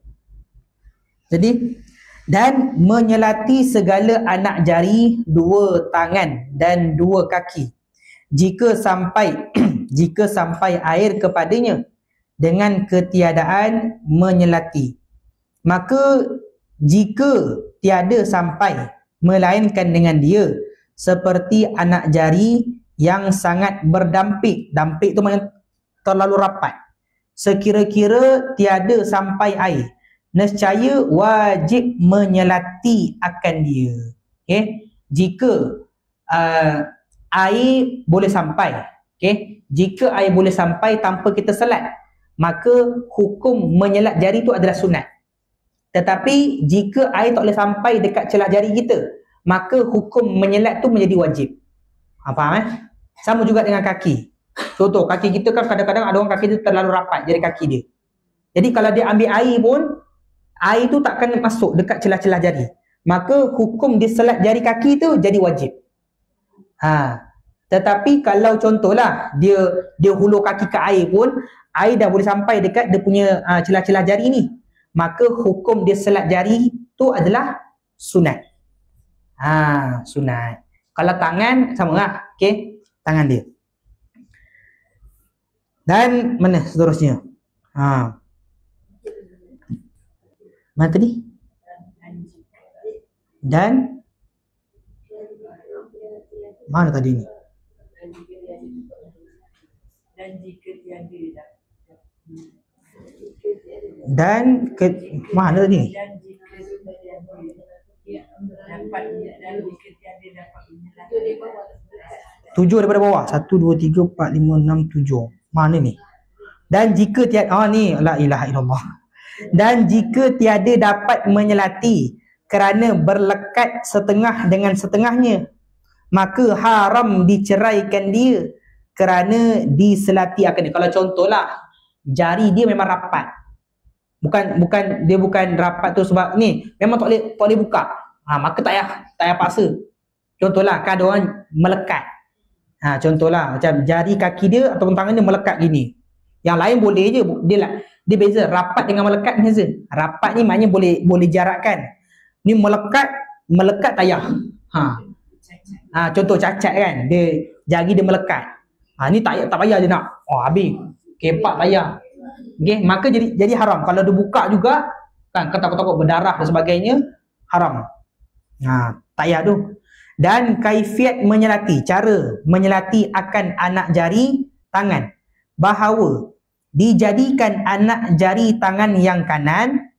Jadi, dan menyelati segala anak jari, 2 tangan dan 2 kaki. Jika sampai air kepadanya dengan ketiadaan menyelati. Maka jika tiada sampai, melainkan dengan dia, seperti anak jari yang sangat berdampik. Dampik tu maknanya terlalu rapat. Sekira-kira tiada sampai air, nescaya wajib menyelati akan dia. Okay? Jika air boleh sampai, okay? Jika air boleh sampai tanpa kita selat, maka hukum menyelat jari itu adalah sunat. Tetapi jika air tak boleh sampai dekat celah jari kita, maka hukum menyelat tu menjadi wajib. Faham Sama juga dengan kaki. Contoh, kaki kita kan kadang-kadang ada orang kaki dia terlalu rapat jari kaki dia. Jadi kalau dia ambil air pun, air tu takkan masuk dekat celah-celah jari. Maka hukum dia selat jari kaki tu jadi wajib. Tetapi kalau contohlah dia hulur kaki ke air pun, air dah boleh sampai dekat dia punya celah-celah jari ni, maka hukum dia selat jari tu adalah sunat. Sunat. Kalau tangan sama lah. Okey, tangan dia. Dan mana seterusnya? Mana tadi? Dan mana tadi ni? Dan mana tadi? Tujuh daripada bawah. 1, 2, 3, 4, 5, 6, 7. Mana ni? Dan jika tiada, ni la ilaha illallah. Dan jika tiada dapat menyelati kerana berlekat setengah dengan setengahnya, maka haram diceraikan dia kerana diselati akan dia. Kalau contohlah jari dia memang rapat, bukan dia bukan rapat tu sebab ni memang tak boleh buka, maka tak payah paksa. Contohlah kan ada orang melekat, contohlah macam jari kaki dia ataupun tangan dia melekat gini, yang lain boleh je, dia lah Dia beza, rapat dengan melekat beza. Rapat ni maknanya boleh jarakkan. Ni melekat tayar. Contoh cacat kan, dia jari dia melekat. Ni tak payah dia nak. Habis kepak tayar. Okey, maka jadi haram. Kalau dia buka juga kan, takut berdarah dan sebagainya, haram. Tak payah tu. Dan kaifiat menyelati, cara menyelati akan anak jari tangan, bahawa dijadikan anak jari tangan yang kanan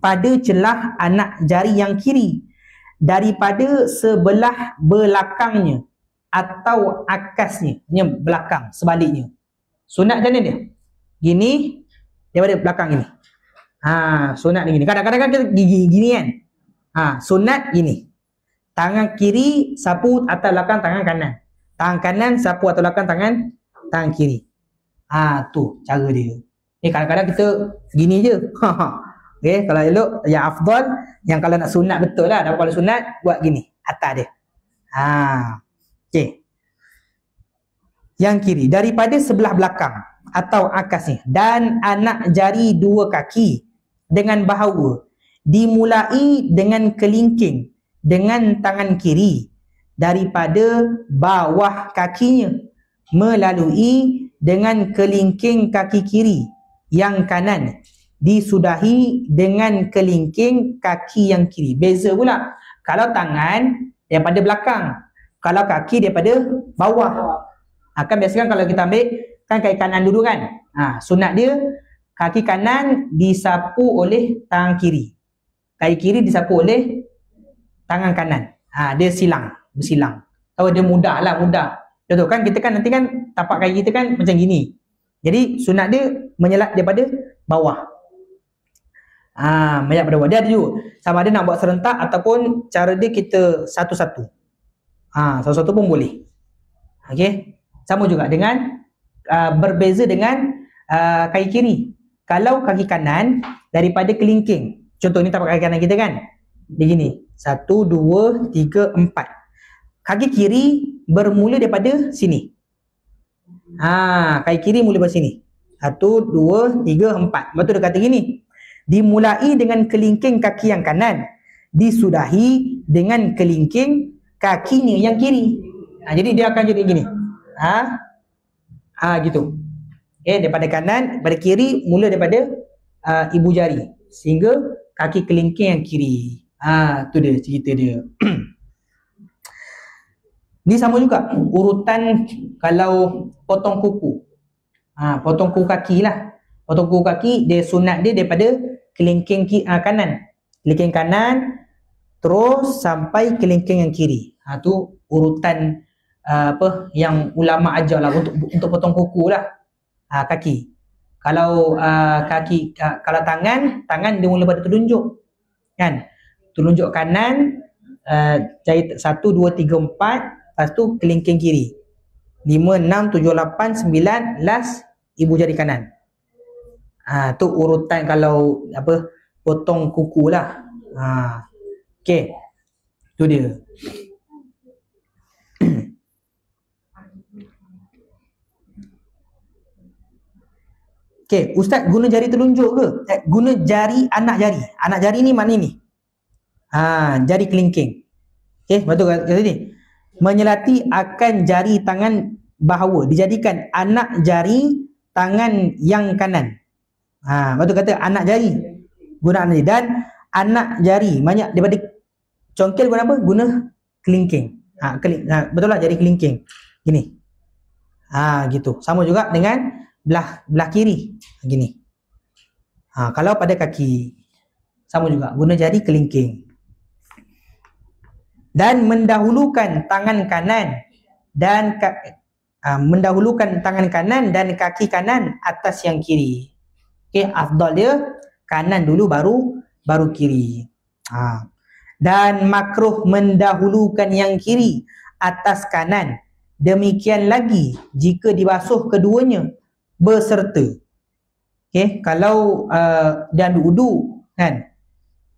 pada celah anak jari yang kiri daripada sebelah belakangnya atau akasnya, belakang, sebaliknya. Sunat macam mana dia? Gini daripada belakang gini. Sunat dia gini. Kadang-kadang kita gini kan. Sunat gini. Tangan kiri sapu atas belakang tangan kanan. Tangan kanan sapu atas belakang tangan kiri. Tu cara dia. Kadang-kadang kita gini je. Okey, kalau elok yang afdal, yang kalau nak sunat betul lah. Kalau sunat buat gini, atas dia. Okey. Yang kiri daripada sebelah belakang atau akasnya, dan anak jari dua kaki dengan bahawa dimulai dengan kelingking dengan tangan kiri daripada bawah kakinya melalui dengan kelingking kaki kiri yang kanan disudahi dengan kelingking kaki yang kiri. Beza pula. Kalau tangan daripada belakang, kalau kaki daripada bawah. Kan biasanya kalau kita ambil kan kaki kanan dulu kan. Sunat dia kaki kanan disapu oleh tangan kiri. Kaki kiri disapu oleh tangan kanan. Dia bersilang. Tahu dia mudah. Contoh kan kita kan nanti kan tapak kaki kita kan macam gini. Jadi sunat dia menyelat daripada bawah. Menyelat daripada bawah. Dia ada juga. Sama ada nak buat serentak ataupun cara dia kita satu-satu. Satu-satu pun boleh. Okey. Sama juga dengan berbeza dengan kaki kiri. Kalau kaki kanan daripada kelingking. Contoh ni tapak kaki kanan kita kan. Dia gini. 1, 2, 3, 4. Kaki kiri bermula daripada sini. Kaki kiri mula daripada sini. 1, 2, 3, 4. Lepas tu dia kata gini. Dimulai dengan kelingking kaki yang kanan. Disudahi dengan kelingking kakinya yang kiri. Jadi dia akan jadi gini. Gitu. Daripada kanan, daripada kiri mula daripada ibu jari sehingga kaki kelingking yang kiri. Tu dia cerita dia. Ni sama juga urutan kalau potong kuku. Potong kuku kaki lah. Potong kuku kaki dia sunat dia daripada kelingking kanan. Kelingking kanan terus sampai kelingking yang kiri. Tu urutan yang ulama ajar lah untuk potong kuku lah. Kaki. Kalau kaki, kalau tangan dia mula pada telunjuk kan. Telunjuk kanan jari 1, 2, 3, 4. Lepas tu kelingking kiri 5, 6, 7, 8, 9. Last ibu jari kanan. Tu urutan kalau potong kuku lah. Okey. Tu dia. Okey, ustaz guna jari telunjuk ke? Guna jari anak jari. Anak jari ni mana ni? Jari kelingking. Okey, betul kata ni. Menyelati akan jari tangan bahawa dijadikan anak jari tangan yang kanan. Betul kata anak jari. Guna anak jari. Dan anak jari banyak daripada congkel guna apa? Guna kelingking. Betul lah jari kelingking. Gini. Gitu. Sama juga dengan belah kiri. Gini. Kalau pada kaki sama juga guna jari kelingking. Dan mendahulukan tangan kanan dan mendahulukan tangan kanan dan kaki kanan atas yang kiri. Okey, afdal dia kanan dulu baru kiri. Dan makruh mendahulukan yang kiri atas kanan. Demikian lagi jika dibasuh keduanya berserta. Okey, kalau dia ambil wudu kan,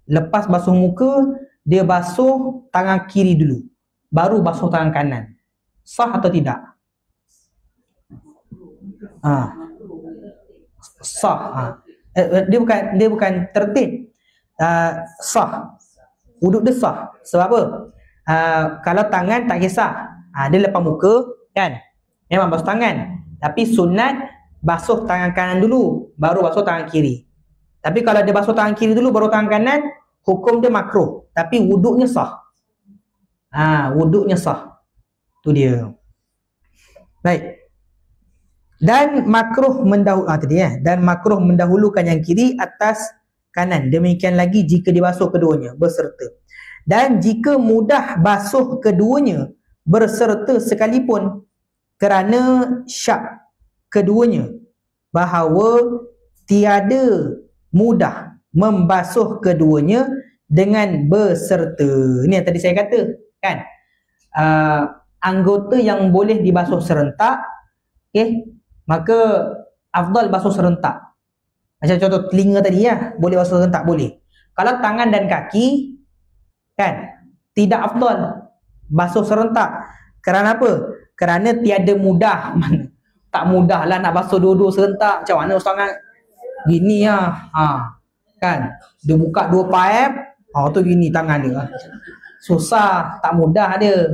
lepas basuh muka dia basuh tangan kiri dulu, baru basuh tangan kanan. Sah atau tidak? Sah. Dia bukan tertib. Sah. Wuduk dia sah. Sebab apa? Kalau tangan tak kisah. Dia lepas muka kan. Memang basuh tangan. Tapi sunat basuh tangan kanan dulu baru basuh tangan kiri. Tapi kalau dia basuh tangan kiri dulu baru tangan kanan, hukum dia makruh. Tapi wuduknya sah. Wuduknya sah. Tu dia. Baik. Dan makruh mendahulukan yang kiri atas kanan. Demikian lagi jika dibasuh keduanya berserta. Dan jika mudah basuh keduanya berserta sekalipun, kerana syak keduanya bahawa tiada mudah membasuh keduanya dengan berserta. Ini yang tadi saya kata kan. Anggota yang boleh dibasuh serentak, maka afdal basuh serentak. Macam contoh telinga tadi boleh basuh serentak, boleh. Kalau tangan dan kaki kan tidak afdal basuh serentak. Kerana apa? Kerana tiada mudah. Tak mudah lah nak basuh dua-dua serentak. Macam mana tangan gini kan. Dia buka 2 paip, tu gini tangan dia. Susah, tak mudah dia.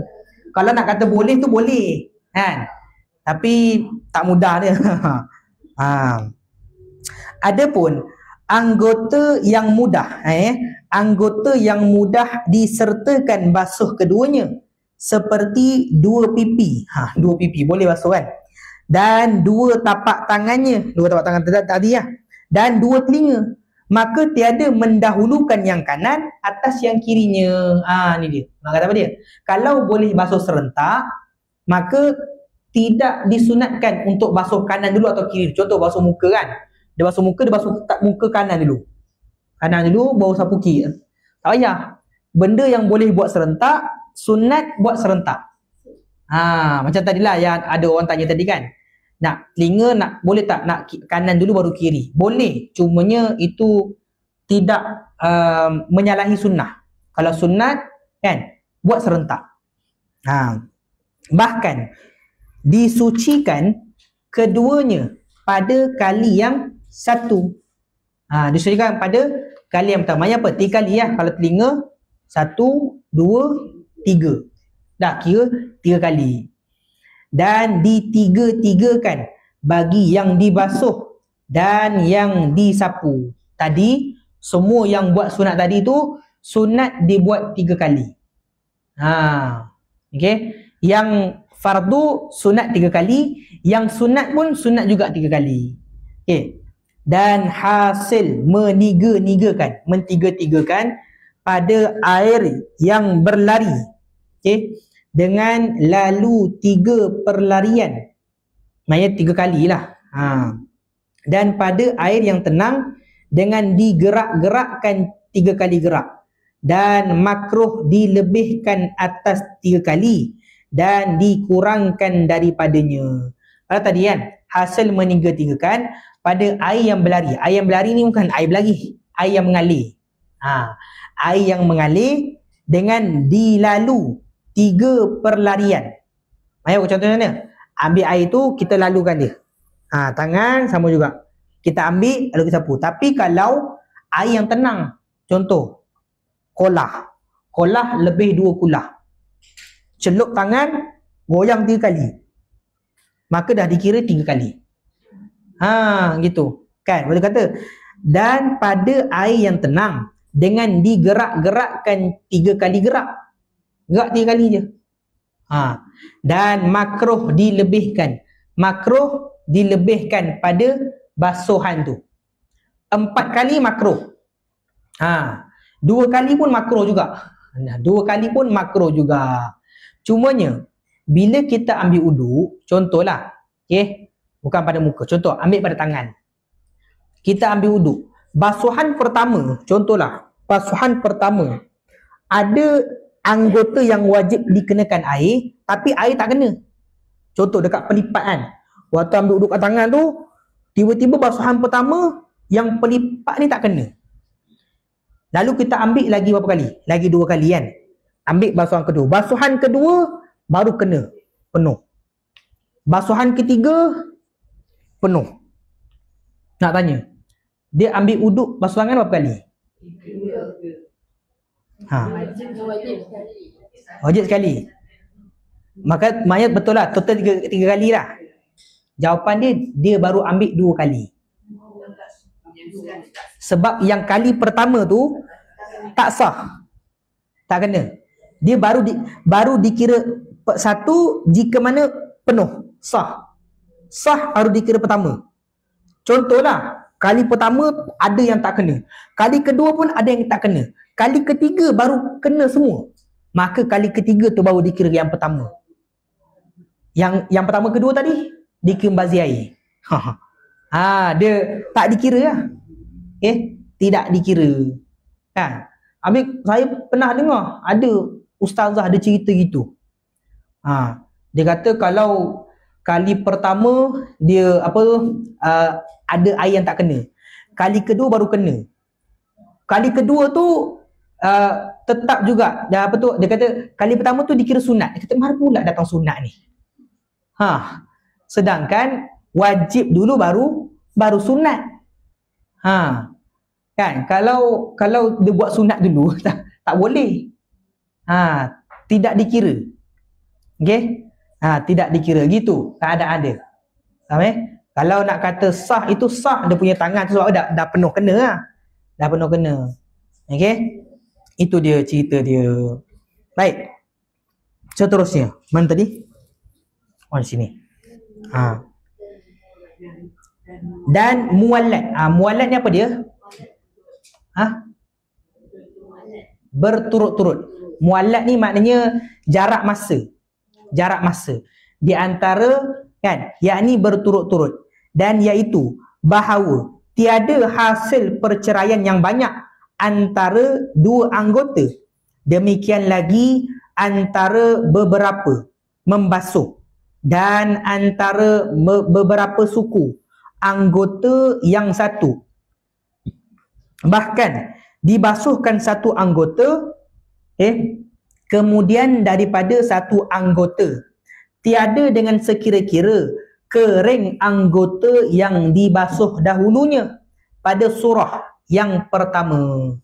Kalau nak kata boleh tu boleh kan. Tapi tak mudah dia. Adapun anggota yang mudah, anggota yang mudah disertakan basuh keduanya, seperti 2 pipi. 2 pipi boleh basuh kan. Dan 2 tapak tangannya, 2 tapak tangan tadi dan 2 telinga. Maka tiada mendahulukan yang kanan atas yang kirinya. Ni dia. Nak kata apa dia? Kalau boleh basuh serentak, maka tidak disunatkan untuk basuh kanan dulu atau kiri. Contoh basuh muka kan. Dia basuh muka, dia basuh muka kanan dulu. Kanan dulu, baru sapu kiri. Tak payah. Benda yang boleh buat serentak, sunat buat serentak. Macam tadilah yang ada orang tanya tadi kan. Nak telinga, boleh tak nak kanan dulu baru kiri? Boleh. Cumanya itu tidak menyalahi sunnah. Kalau sunat kan, buat serentak. Bahkan disucikan keduanya pada kali yang satu. Disucikan pada kali yang pertama. Apa? 3 kali Kalau telinga 1, 2, 3. Dah kira 3 kali. Dan ditiga-tigakan bagi yang dibasuh dan yang disapu. Tadi semua yang buat sunat tadi tu sunat dibuat 3 kali. Yang fardu sunat 3 kali, yang sunat pun sunat juga 3 kali. Dan hasil mentiga-tigakan pada air yang berlari. Dengan lalu 3 perlarian. Maksudnya 3 kali lah. Dan pada air yang tenang dengan digerak-gerakkan 3 kali gerak. Dan makruh dilebihkan atas 3 kali dan dikurangkan daripadanya. Kalau tadi kan hasil meniga-tigakan pada air yang berlari. Air yang berlari ni bukan air berlari, air yang mengalir. Air yang mengalir dengan dilalu 3 perlarian. Ayo contohnya mana? Ambil air tu kita lalukan dia. Tangan sama juga. Kita ambil lalu kita sapu. Tapi kalau air yang tenang, contoh kolah. Kolah lebih 2 kulah. Celup tangan, goyang 3 kali. Maka dah dikira 3 kali. Gitu. Kan? Boleh kata. Dan pada air yang tenang dengan digerak-gerakkan 3 kali gerak. Gerak 3 kali je. Dan makruh dilebihkan. Makruh dilebihkan pada basuhan tu. 4 kali makruh. 2 kali pun makruh juga. 2 kali pun makruh juga. Cumanya bila kita ambil wudu, contohlah, bukan pada muka, contoh ambil pada tangan. Kita ambil wudu. Basuhan pertama, contohlah, basuhan pertama ada anggota yang wajib dikenakan air, tapi air tak kena. Contoh dekat pelipatan. Waktu ambil wudu kat tangan tu, tiba-tiba basuhan pertama yang pelipat ni tak kena. Lalu kita ambil lagi berapa kali? Lagi 2 kali kan? Ambil basuhan kedua. Basuhan kedua baru kena penuh. Basuhan ketiga penuh. Nak tanya, dia ambil uduk basuh tangan berapa kali? Wajib sekali. Maka maknanya betul lah, total 3 kali lah. Jawapan dia baru ambil 2 kali. Sebab yang kali pertama tu tak sah. Tak kena. Dia baru dikira satu jika mana penuh, sah. Sah baru dikira pertama. Contohlah, kali pertama ada yang tak kena. Kali kedua pun ada yang tak kena. Kali ketiga baru kena semua. Maka kali ketiga tu baru dikira yang pertama. Yang pertama kedua tadi dikira membazir air. Dia tak dikira lah. Tidak dikira. Kan? Habis saya pernah dengar ada ustazah ada cerita gitu. Dia kata kalau kali pertama dia ada air yang tak kena. Kali kedua baru kena. Kali kedua tu tetap juga dia kata kali pertama tu dikira sunat. Dia kata mana pula datang sunat ni. Sedangkan wajib dulu baru sunat. Kan kalau dia buat sunat dulu tak boleh. Tidak dikira. Okey? Tidak dikira gitu keadaan dia. Faham? Kalau nak kata sah itu sah dia punya tangan tu sebab dah penuh kena lah. Dah penuh kena. Okey? Itu dia cerita dia. Baik. Seterusnya, mana tadi? Oh di sini. Dan muwallad. Muwallad ni apa dia? Berturut-turut. Muwallad ni maknanya jarak masa. Jarak masa di antara kan, yakni berturut-turut, dan iaitu bahawa tiada hasil perceraian yang banyak antara 2 anggota, demikian lagi antara beberapa membasuh dan antara beberapa suku anggota yang satu. Bahkan dibasuhkan satu anggota kemudian daripada satu anggota tiada dengan sekira-kira kering anggota yang dibasuh dahulunya pada surah yang pertama.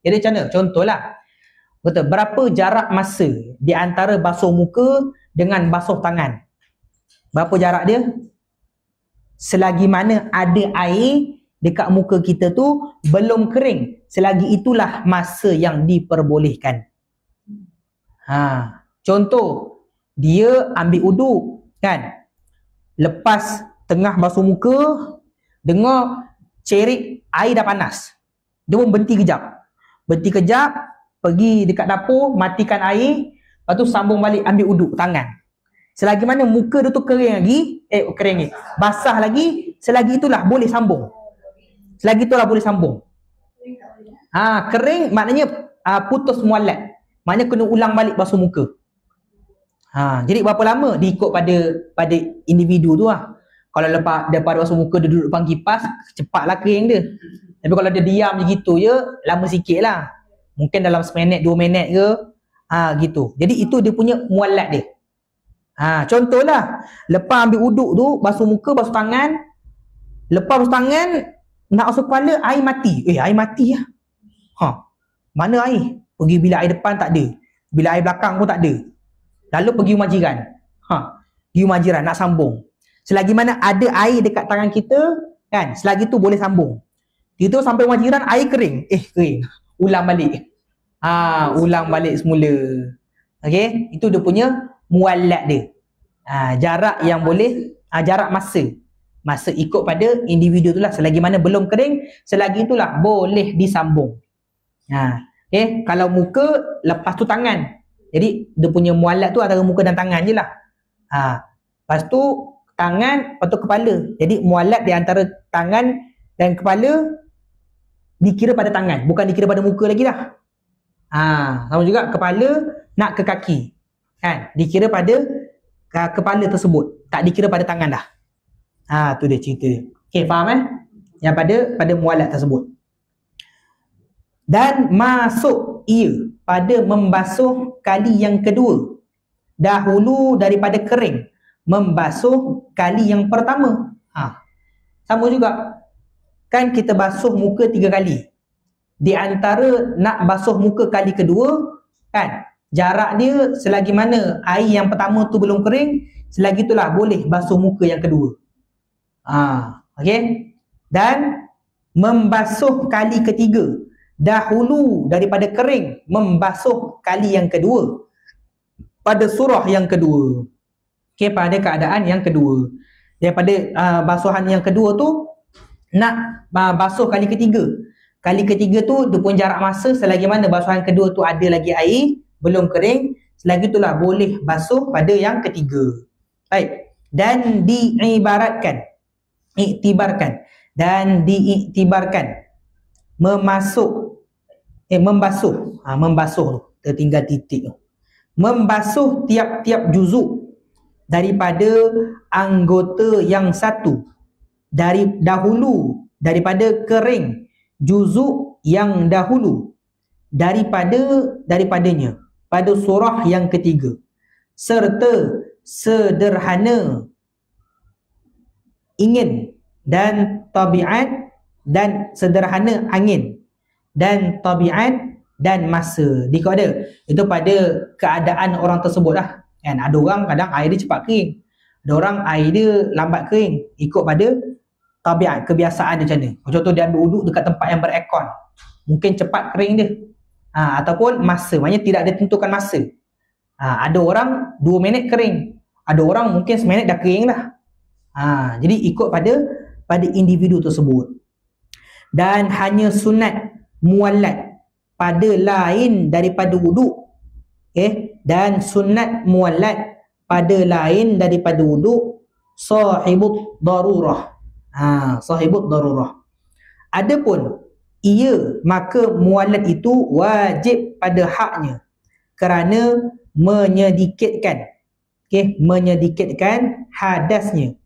Jadi macam mana? Contohlah, kata berapa jarak masa di antara basuh muka dengan basuh tangan? Berapa jarak dia? Selagi mana ada air dekat muka kita tu belum kering, selagi itulah masa yang diperbolehkan. Contoh, dia ambil uduk kan, lepas tengah basuh muka dengar cerik air dah panas, dia pun berhenti kejap, pergi dekat dapur matikan air, lepas tu sambung balik ambil uduk tangan. Selagi mana muka dia tu kering lagi, basah lagi, selagi itulah boleh sambung. Kering maknanya putus muwallad, maknanya kena ulang balik basuh muka. Jadi berapa lama diikut pada individu tu lah. Kalau lepas daripada basuh muka dia duduk depan kipas, cepatlah kering dia. Tapi kalau dia diam je gitu je, lama sikit lah. Mungkin dalam 1 minit 2 minit ke, gitu. Jadi itu dia punya muwallad dia. Contohlah, lepas ambil uduk tu, basuh muka, basuh tangan, lepas basuh tangan nak basuh kepala, air mati. Air mati lah. Mana air? Pergi bilik air depan tak ada, bilik air belakang pun tak ada. Lalu pergi rumah jiran. Pergi rumah jiran nak sambung. Selagi mana ada air dekat tangan kita kan, selagi tu boleh sambung. Itu sampai rumah jiran air kering. Kering. Ulang balik. Ulang balik semula. Okey, itu dia punya muwallad dia. Jarak yang boleh, jarak masa ikut pada individu itulah. Selagi mana belum kering, selagi itulah boleh disambung. Okay. Kalau muka, lepas tu tangan. Jadi dia punya muwallad tu antara muka dan tangan je lah. Lepas tu tangan, lepas tu kepala. Jadi muwallad di antara tangan dan kepala dikira pada tangan, bukan dikira pada muka lagi dah. Sama juga kepala nak ke kaki kan, dikira pada kepala tersebut, tak dikira pada tangan dah. Tu dia cerita dia. Okey, faham yang pada muwallad tersebut. Dan masuk ia pada membasuh kali yang kedua dahulu daripada kering membasuh kali yang pertama. Sama juga. kan kita basuh muka 3 kali. Di antara nak basuh muka kali kedua, kan, jarak dia selagi mana air yang pertama tu belum kering, selagi itulah boleh basuh muka yang kedua. Okey. Dan membasuh kali ketiga, dahulu daripada kering, membasuh kali yang kedua pada surah yang kedua. Okey, pada keadaan yang kedua. Daripada basuhan yang kedua tu nak basuh kali ketiga. Kali ketiga tu dia pun jarak masa selagi mana basuhan kedua tu ada lagi air, belum kering, selagi itulah boleh basuh pada yang ketiga. Baik. Dan diibaratkan, iktibarkan dan diiktibarkan membasuh tu tertinggal titik tu. Membasuh tiap-tiap juzuk daripada anggota yang satu dari dahulu daripada kering juzuk yang dahulu daripadanya pada surah yang ketiga, serta sederhana ingin dan tabiat dan sederhana angin dan tabiat dan masa. Dikoda itu pada keadaan orang tersebut lah, kan. Ada orang kadang air dia cepat kering, ada orang air dia lambat kering, ikut pada tabiat, kebiasaan dia macam mana. Contoh dia duduk dekat tempat yang berekon, mungkin cepat kering dia. Ataupun masa, maknanya tidak ada tentukan masa. Ada orang 2 minit kering, ada orang mungkin 1 minit dah kering dah. Jadi ikut pada individu tersebut. Dan hanya sunat muallat pada lain daripada wuduk, dan sunat muallat pada lain daripada wuduk sahibut darurah. Sahibut darurah. Adapun ia, maka muallat itu wajib pada haknya kerana menyedikitkan hadasnya,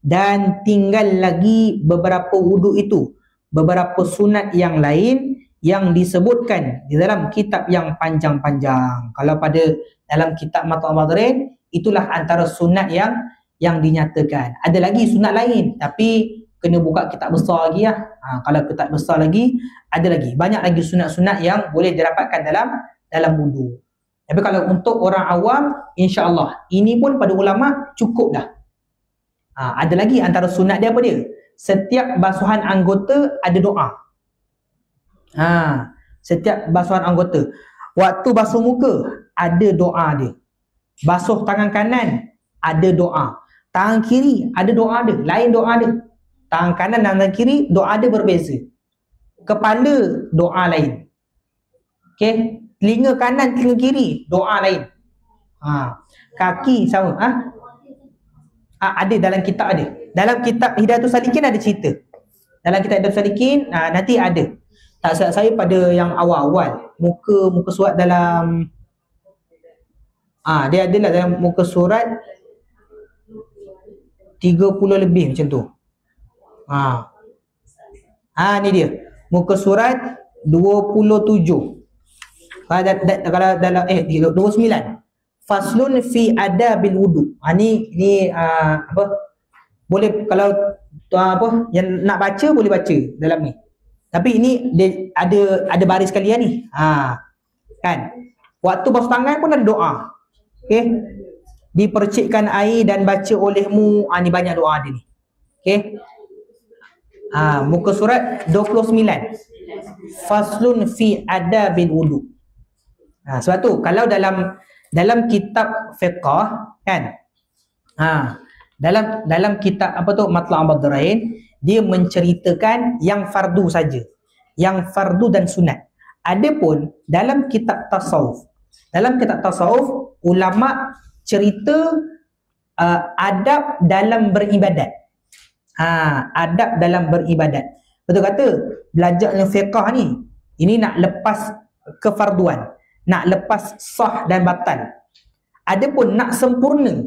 dan tinggal lagi beberapa wuduk itu, beberapa sunat yang lain yang disebutkan di dalam kitab yang panjang-panjang. Kalau pada dalam kitab Mat'am Badrin, itulah antara sunat yang dinyatakan. Ada lagi sunat lain, tapi kena buka kitab besar lagi lah. Kalau kitab besar lagi, ada lagi. Banyak lagi sunat-sunat yang boleh didapatkan dalam wudu. Tapi kalau untuk orang awam, insya-Allah ini pun pada ulama cukup dah. Ada lagi antara sunat dia apa dia? Setiap basuhan anggota ada doa. Setiap basuhan anggota. Waktu basuh muka ada doa dia. Basuh tangan kanan ada doa. Tangan kiri ada doa dia, lain doa dia. Tangan kanan dan tangan kiri doa dia berbeza. Kepala doa lain. Okey, telinga kanan, telinga kiri doa lain. Kaki sama. Ada dalam kitab ada. Dalam kitab Hidayatus Salikin ada cerita. Dalam kitab Hidayatus Salikin nanti ada. Tak silap saya pada yang awal-awal muka surat dalam dia adalah dalam muka surat 30 lebih macam tu. Ni dia. Muka surat 27. Kalau dalam 29. Faslun fi adabil wudu. Ni apa? Boleh kalau yang nak baca boleh baca dalam ni. Tapi ini dia ada baris kalian ni. Kan? Waktu basuh tangan pun ada doa. Okey. Dipercikkan air dan baca olehmu. Ni banyak doa dia ni. Okey. Muka surat 29. Faslun fi adabil wudu. Sebab tu kalau dalam kitab fiqh kan, dalam kitab apa tu Mat'am Badrin, dia menceritakan yang fardu saja, yang fardu dan sunat. Adapun dalam kitab tasawuf, ulama cerita adab dalam beribadat. Adab dalam beribadat. Betul kata belajar yang fiqh ni, ini nak lepas kefarduan, nak lepas sah dan batal. Adapun nak sempurna,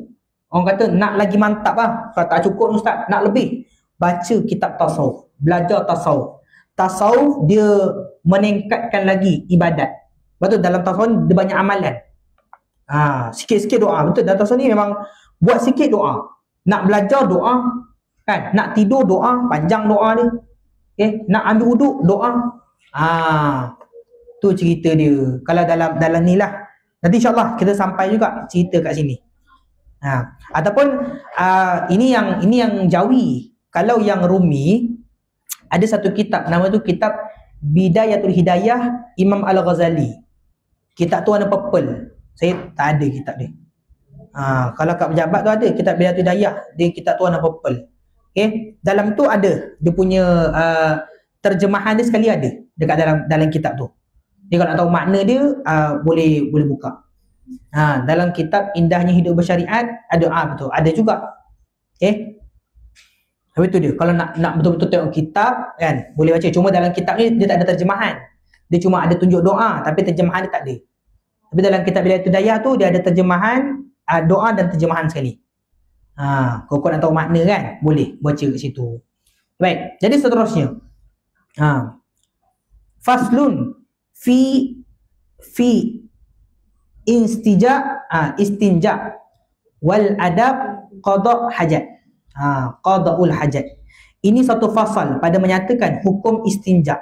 orang kata nak lagi mantap kalau tak cukup ustaz, nak lebih, baca kitab tasawuf, belajar tasawuf. Tasawuf dia meningkatkan lagi ibadat. Betul, dalam tasawuf dia banyak amalan. Sikit-sikit doa. Betul, dalam tasawuf ni memang buat sikit doa. Nak belajar doa, kan? Nak tidur doa, panjang doa dia. Nak ambil wuduk, doa. Tu cerita dia. Kalau dalam ni lah. Nanti insyaAllah kita sampai juga cerita kat sini. Ataupun ini yang Jawi. Kalau yang Rumi, ada satu kitab, nama tu kitab Bidayatul Hidayah Imam Al-Ghazali. Kitab tu warna purple. Saya tak ada kitab dia. Kalau kat pejabat tu ada kitab Bidayatul Hidayah, dia kitab tu warna purple. Dalam tu ada dia punya terjemahan dia sekali ada dekat dalam kitab tu. Dia kalau nak tahu makna dia boleh buka. Dalam kitab Indahnya Hidup Bersyariat ada betul, ada juga. Habis tu dia kalau nak betul-betul tengok kitab kan, boleh baca. Cuma dalam kitab ni dia tak ada terjemahan. Dia cuma ada tunjuk doa tapi terjemahan dia tak ada. Tapi dalam kitab Bidayatul Hidayah tu dia ada terjemahan doa dan terjemahan sekali. Kau nak tahu makna kan, boleh baca kat situ. Baik, jadi seterusnya. Faslun fi istinja wal adab qada' hajat. Qada'ul hajat. Ini satu fasal pada menyatakan hukum istinja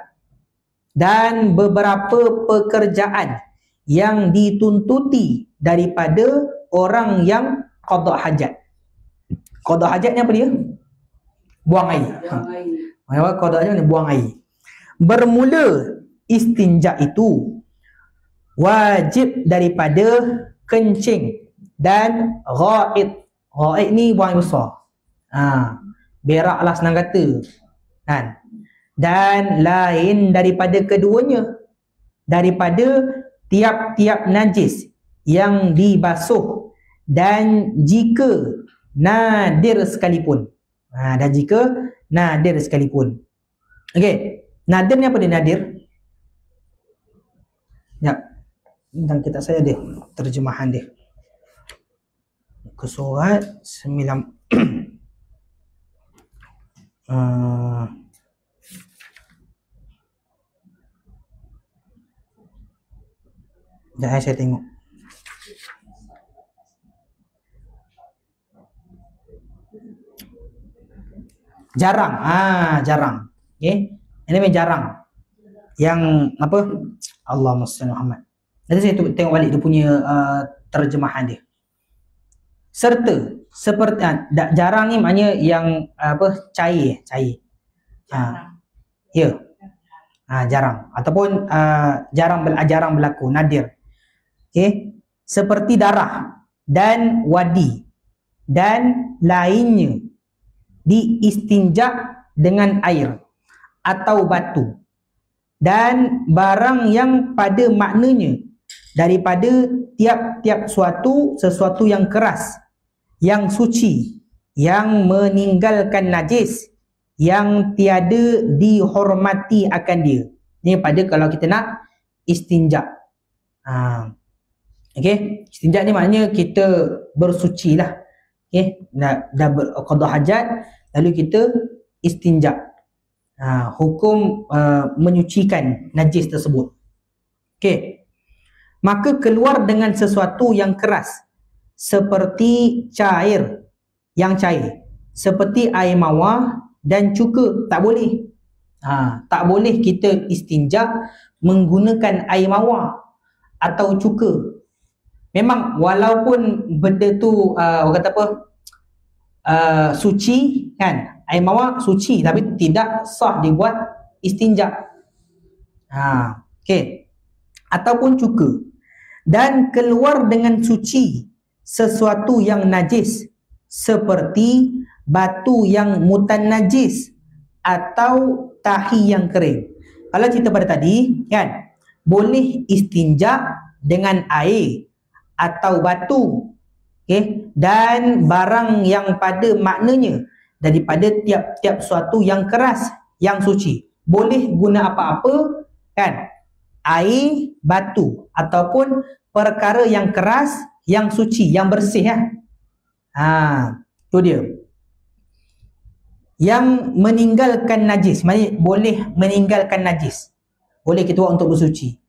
dan beberapa pekerjaan yang dituntuti daripada orang yang qada' hajat. Qada' hajat ni apa dia? Buang air. Qada' hajat ni buang air. Bermula istinja itu wajib daripada kencing dan ghaid. Ghaid ni buang air besar. Berak lah senang kata kan? Dan lain daripada keduanya, daripada tiap-tiap najis yang dibasuh dan jika nadir sekalipun. Dan jika nadir sekalipun. Nadir ni apa dia nadir? Dan kitab saya ada terjemahan dia. Ke surat 9 dah saya tengok. Jarang. Jarang. Ini memang jarang. Yang apa? Allahumma salli Muhammad. Nanti saya tengok balik dia punya terjemahan dia. Serta seperti jarang ni maknanya yang cair. Jarang ataupun jarang berlaku, nadir. Seperti darah dan wadi dan lainnya diistinja dengan air atau batu dan barang yang pada maknanya daripada tiap-tiap sesuatu yang keras, yang suci, yang meninggalkan najis, yang tiada dihormati akan dia. Ini pada kalau kita nak istinja. Istinja ni maknanya kita bersuci lah. Dah berqada hajat, lalu kita istinja. Hukum menyucikan najis tersebut. Maka keluar dengan sesuatu yang keras seperti yang cair seperti air mawar dan cuka tak boleh. Tak boleh kita istinja menggunakan air mawar atau cuka. Memang walaupun benda tu orang kata apa, suci kan, air mawar suci tapi tidak sah dibuat istinja. Ataupun cuka. Dan keluar dengan suci sesuatu yang najis seperti batu yang mutan najis atau tahi yang kering. Kalau cerita pada tadi kan, boleh istinja dengan air atau batu, dan barang yang pada maknanya daripada tiap-tiap suatu yang keras, yang suci. Boleh guna apa-apa kan, air, batu ataupun perkara yang keras, yang suci, yang bersih tu dia. Yang meninggalkan najis, maknanya boleh meninggalkan najis, boleh kita buat untuk bersuci.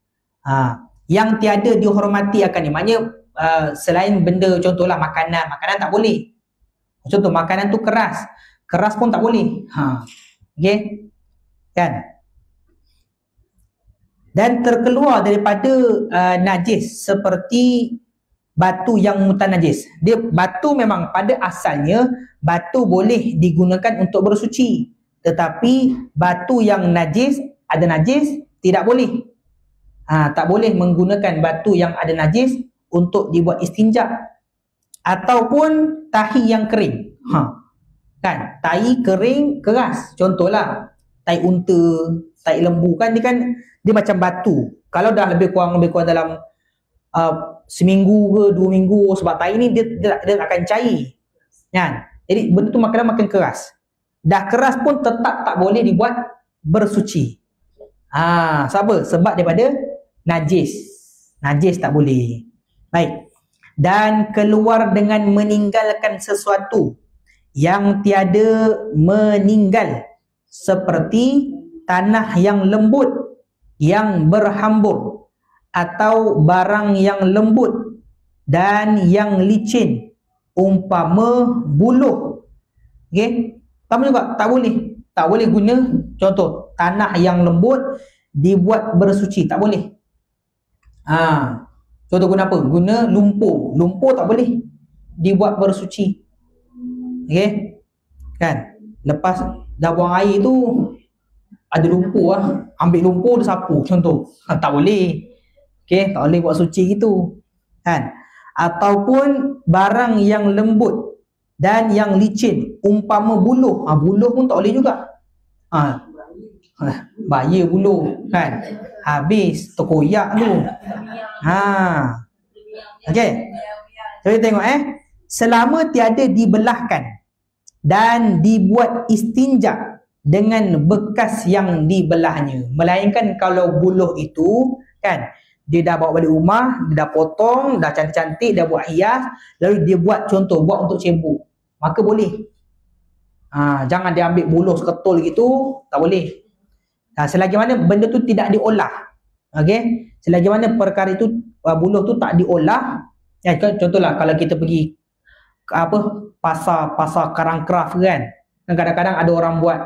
Yang tiada dihormati akan ni, maknanya selain benda, contohlah makanan tak boleh. Contoh makanan tu keras pun tak boleh. Kan? Dan terkeluar daripada najis seperti batu yang mutanajis. Dia batu memang pada asalnya batu boleh digunakan untuk bersuci. Tetapi batu yang najis, ada najis, tidak boleh. Tak boleh menggunakan batu yang ada najis untuk dibuat istinja. Ataupun tahi yang kering. Kan? Tahi kering keras. Contohlah, tahi unta, tahi lembu kan dia macam batu. Kalau dah lebih kurang dalam seminggu ke 2 minggu, sebab tahi ni dia akan cair. Kan? Jadi benda tu makin keras. Dah keras pun tetap tak boleh dibuat bersuci. Sebab daripada najis. Najis tak boleh. Baik. Dan keluar dengan meninggalkan sesuatu yang tiada meninggal, seperti tanah yang lembut, yang berhambur, atau barang yang lembut dan yang licin, umpama buluh. Okey, sama juga tak boleh guna. Contoh, tanah yang lembut dibuat bersuci, tak boleh. Contoh guna apa? Guna lumpur tak boleh dibuat bersuci. Okey, kan? Lepas dah buang air tu ada lumpur ambil lumpur dia sapu, contoh. Tak boleh. Okey, tak boleh buat suci gitu. Kan? Ataupun barang yang lembut dan yang licin, umpama buluh. Buluh pun tak boleh juga. Bahaya buluh, kan? Habis terkoyak tu. Okey. Jadi tengok selama tiada dibelahkan dan dibuat istinja dengan bekas yang dibelahnya. Melainkan kalau buluh itu kan dia dah bawa balik rumah, dia dah potong, dah cantik-cantik, dah buat hias, lalu dia buat buat untuk cebok, maka boleh. Jangan dia ambil buluh seketul gitu, tak boleh. Selagi mana benda tu tidak diolah. Okey, selagi mana perkara itu buluh tu tak diolah. Contohlah kalau kita pergi pasar Karangkraf kan, kadang-kadang ada orang buat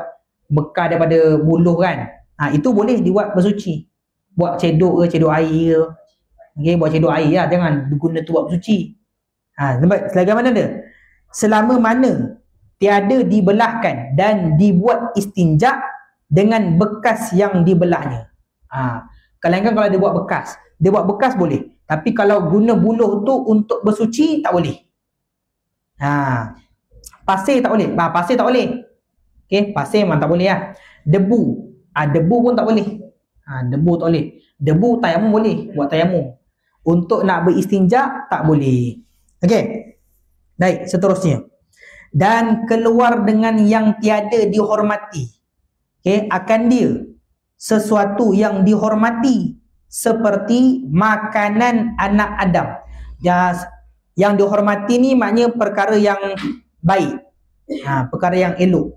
bekas daripada buluh kan. Itu boleh dibuat bersuci. Buat cedok ke, cedok air ke. Okey, buat cedok air lah, jangan guna tu buat bersuci. Selagi mana dia? Selama mana tiada dibelahkan dan dibuat istinja dengan bekas yang dibelahnya. Kalau dia buat bekas boleh. Tapi kalau guna buluh tu untuk bersuci tak boleh. Pasir tak boleh. Pasir tak boleh. Okey, pasir memang tak boleh lah. Debu. Debu pun tak boleh. Debu tak boleh. Debu tayamum boleh. Buat tayamum. Untuk nak beristinja tak boleh. Okey. Baik, seterusnya. Dan keluar dengan yang tiada dihormati. Okey, akan dia sesuatu yang dihormati seperti makanan anak Adam. Yang dihormati ni maknanya perkara yang baik. Perkara yang elok.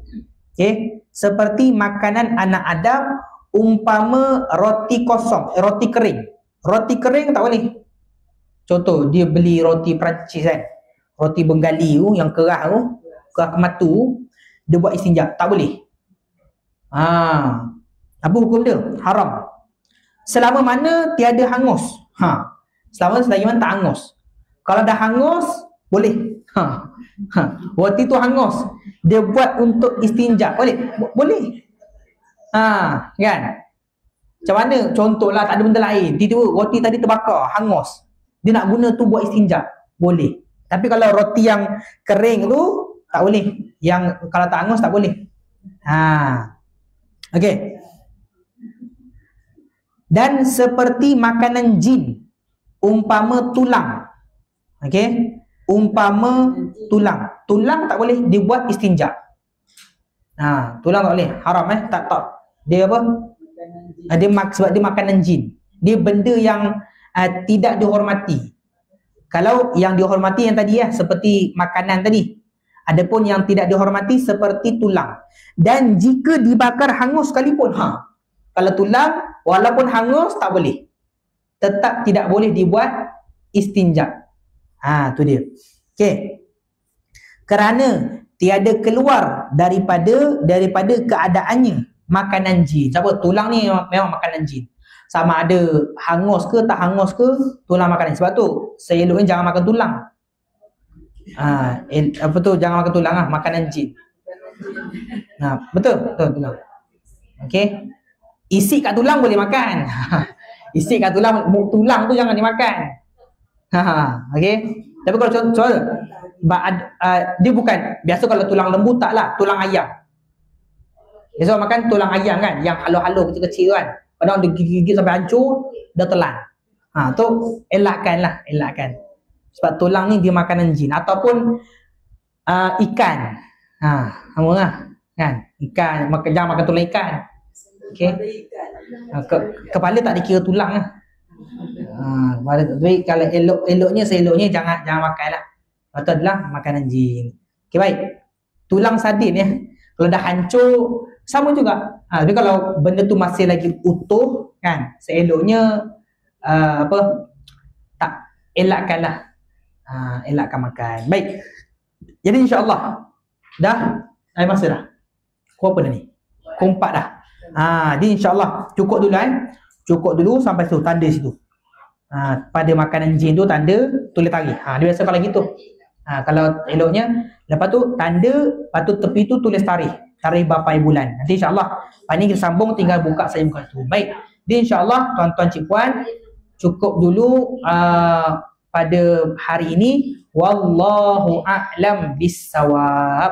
Okey, seperti makanan anak Adam, umpama roti kosong, roti kering. Roti kering tak boleh. Contoh, dia beli roti Perancis kan, roti Bengali tu yang keras tu, keras kematu, dia buat istinja, tak boleh. Apa hukum dia? Haram. Selama mana tiada hangus. Selagi mana tak hangus. Kalau dah hangus, boleh. Roti tu hangus, dia buat untuk istinja, boleh? Boleh. Kan? Macam mana? Contohlah tak ada benda lain, tiba-tiba roti tadi terbakar, hangus, dia nak guna tu buat istinja, boleh. Tapi kalau roti yang kering tu tak boleh. Yang kalau tak hangus tak boleh. Okey. Dan seperti makanan jin, umpama tulang. Okey, umpama tulang. Tulang tak boleh dibuat istinja. Tulang tak boleh, haram tak. Dia apa? Sebab dia makanan jin. Dia benda yang tidak dihormati. Kalau yang dihormati yang tadi seperti makanan tadi. Adapun yang tidak dihormati seperti tulang. Dan jika dibakar hangus sekalipun, kalau tulang walaupun hangus tak boleh. Tetap tidak boleh dibuat istinja. Tu dia. Okey. Kerana tiada keluar daripada keadaannya makanan jin. Sebab tulang ni memang makanan jin. Sama ada hangus ke tak hangus ke, tulang makanan. Sebab tu seeloknya jangan makan tulang. Apa tu, jangan makan tulang lah, makanan jin. Betul tulang. Okey. Isi kat tulang boleh makan. Isi kat tulang tu jangan dimakan. Okey. Tapi kalau contoh dia bukan biasa, kalau tulang lembu taklah, tulang ayam. Biasa makan tulang ayam kan, yang halo-halo kecil-kecil kan. Padahal dia gigit sampai hancur, dah telan. Tu elakkan. Sebab tulang ni dia makanan jin. Ataupun ikan. Sama lah kan. Ikan, jangan makan tulang ikan. Okey. Kepala tak dikira tulang lah. Jadi kalau eloknya jangan makan lah. Itu adalah makanan jin. Okey, baik. Tulang sardin ya. Kalau dah hancur sama juga. Tapi kalau benda tu masih lagi utuh kan, seeloknya tak elakkanlah. Elakkan makan. Baik. Jadi insya-Allah dah masa dah. Kau apa dah ni? Kau 4 dah. Jadi insya-Allah cukup dulu Cukup dulu sampai situ, tanda situ. Pada makanan jin tu tanda tulis tarikh. Dia biasa kalau gitu. Kalau eloknya lepas tu tanda, lepas tu tepi tu tulis tarikh berapa bulan. Nanti insya-Allah lepas ni kita sambung, tinggal buka saya buka tu. Baik. Jadi insya-Allah tuan-tuan cik puan cukup dulu pada hari ini. Wallahu a'lam bissawab.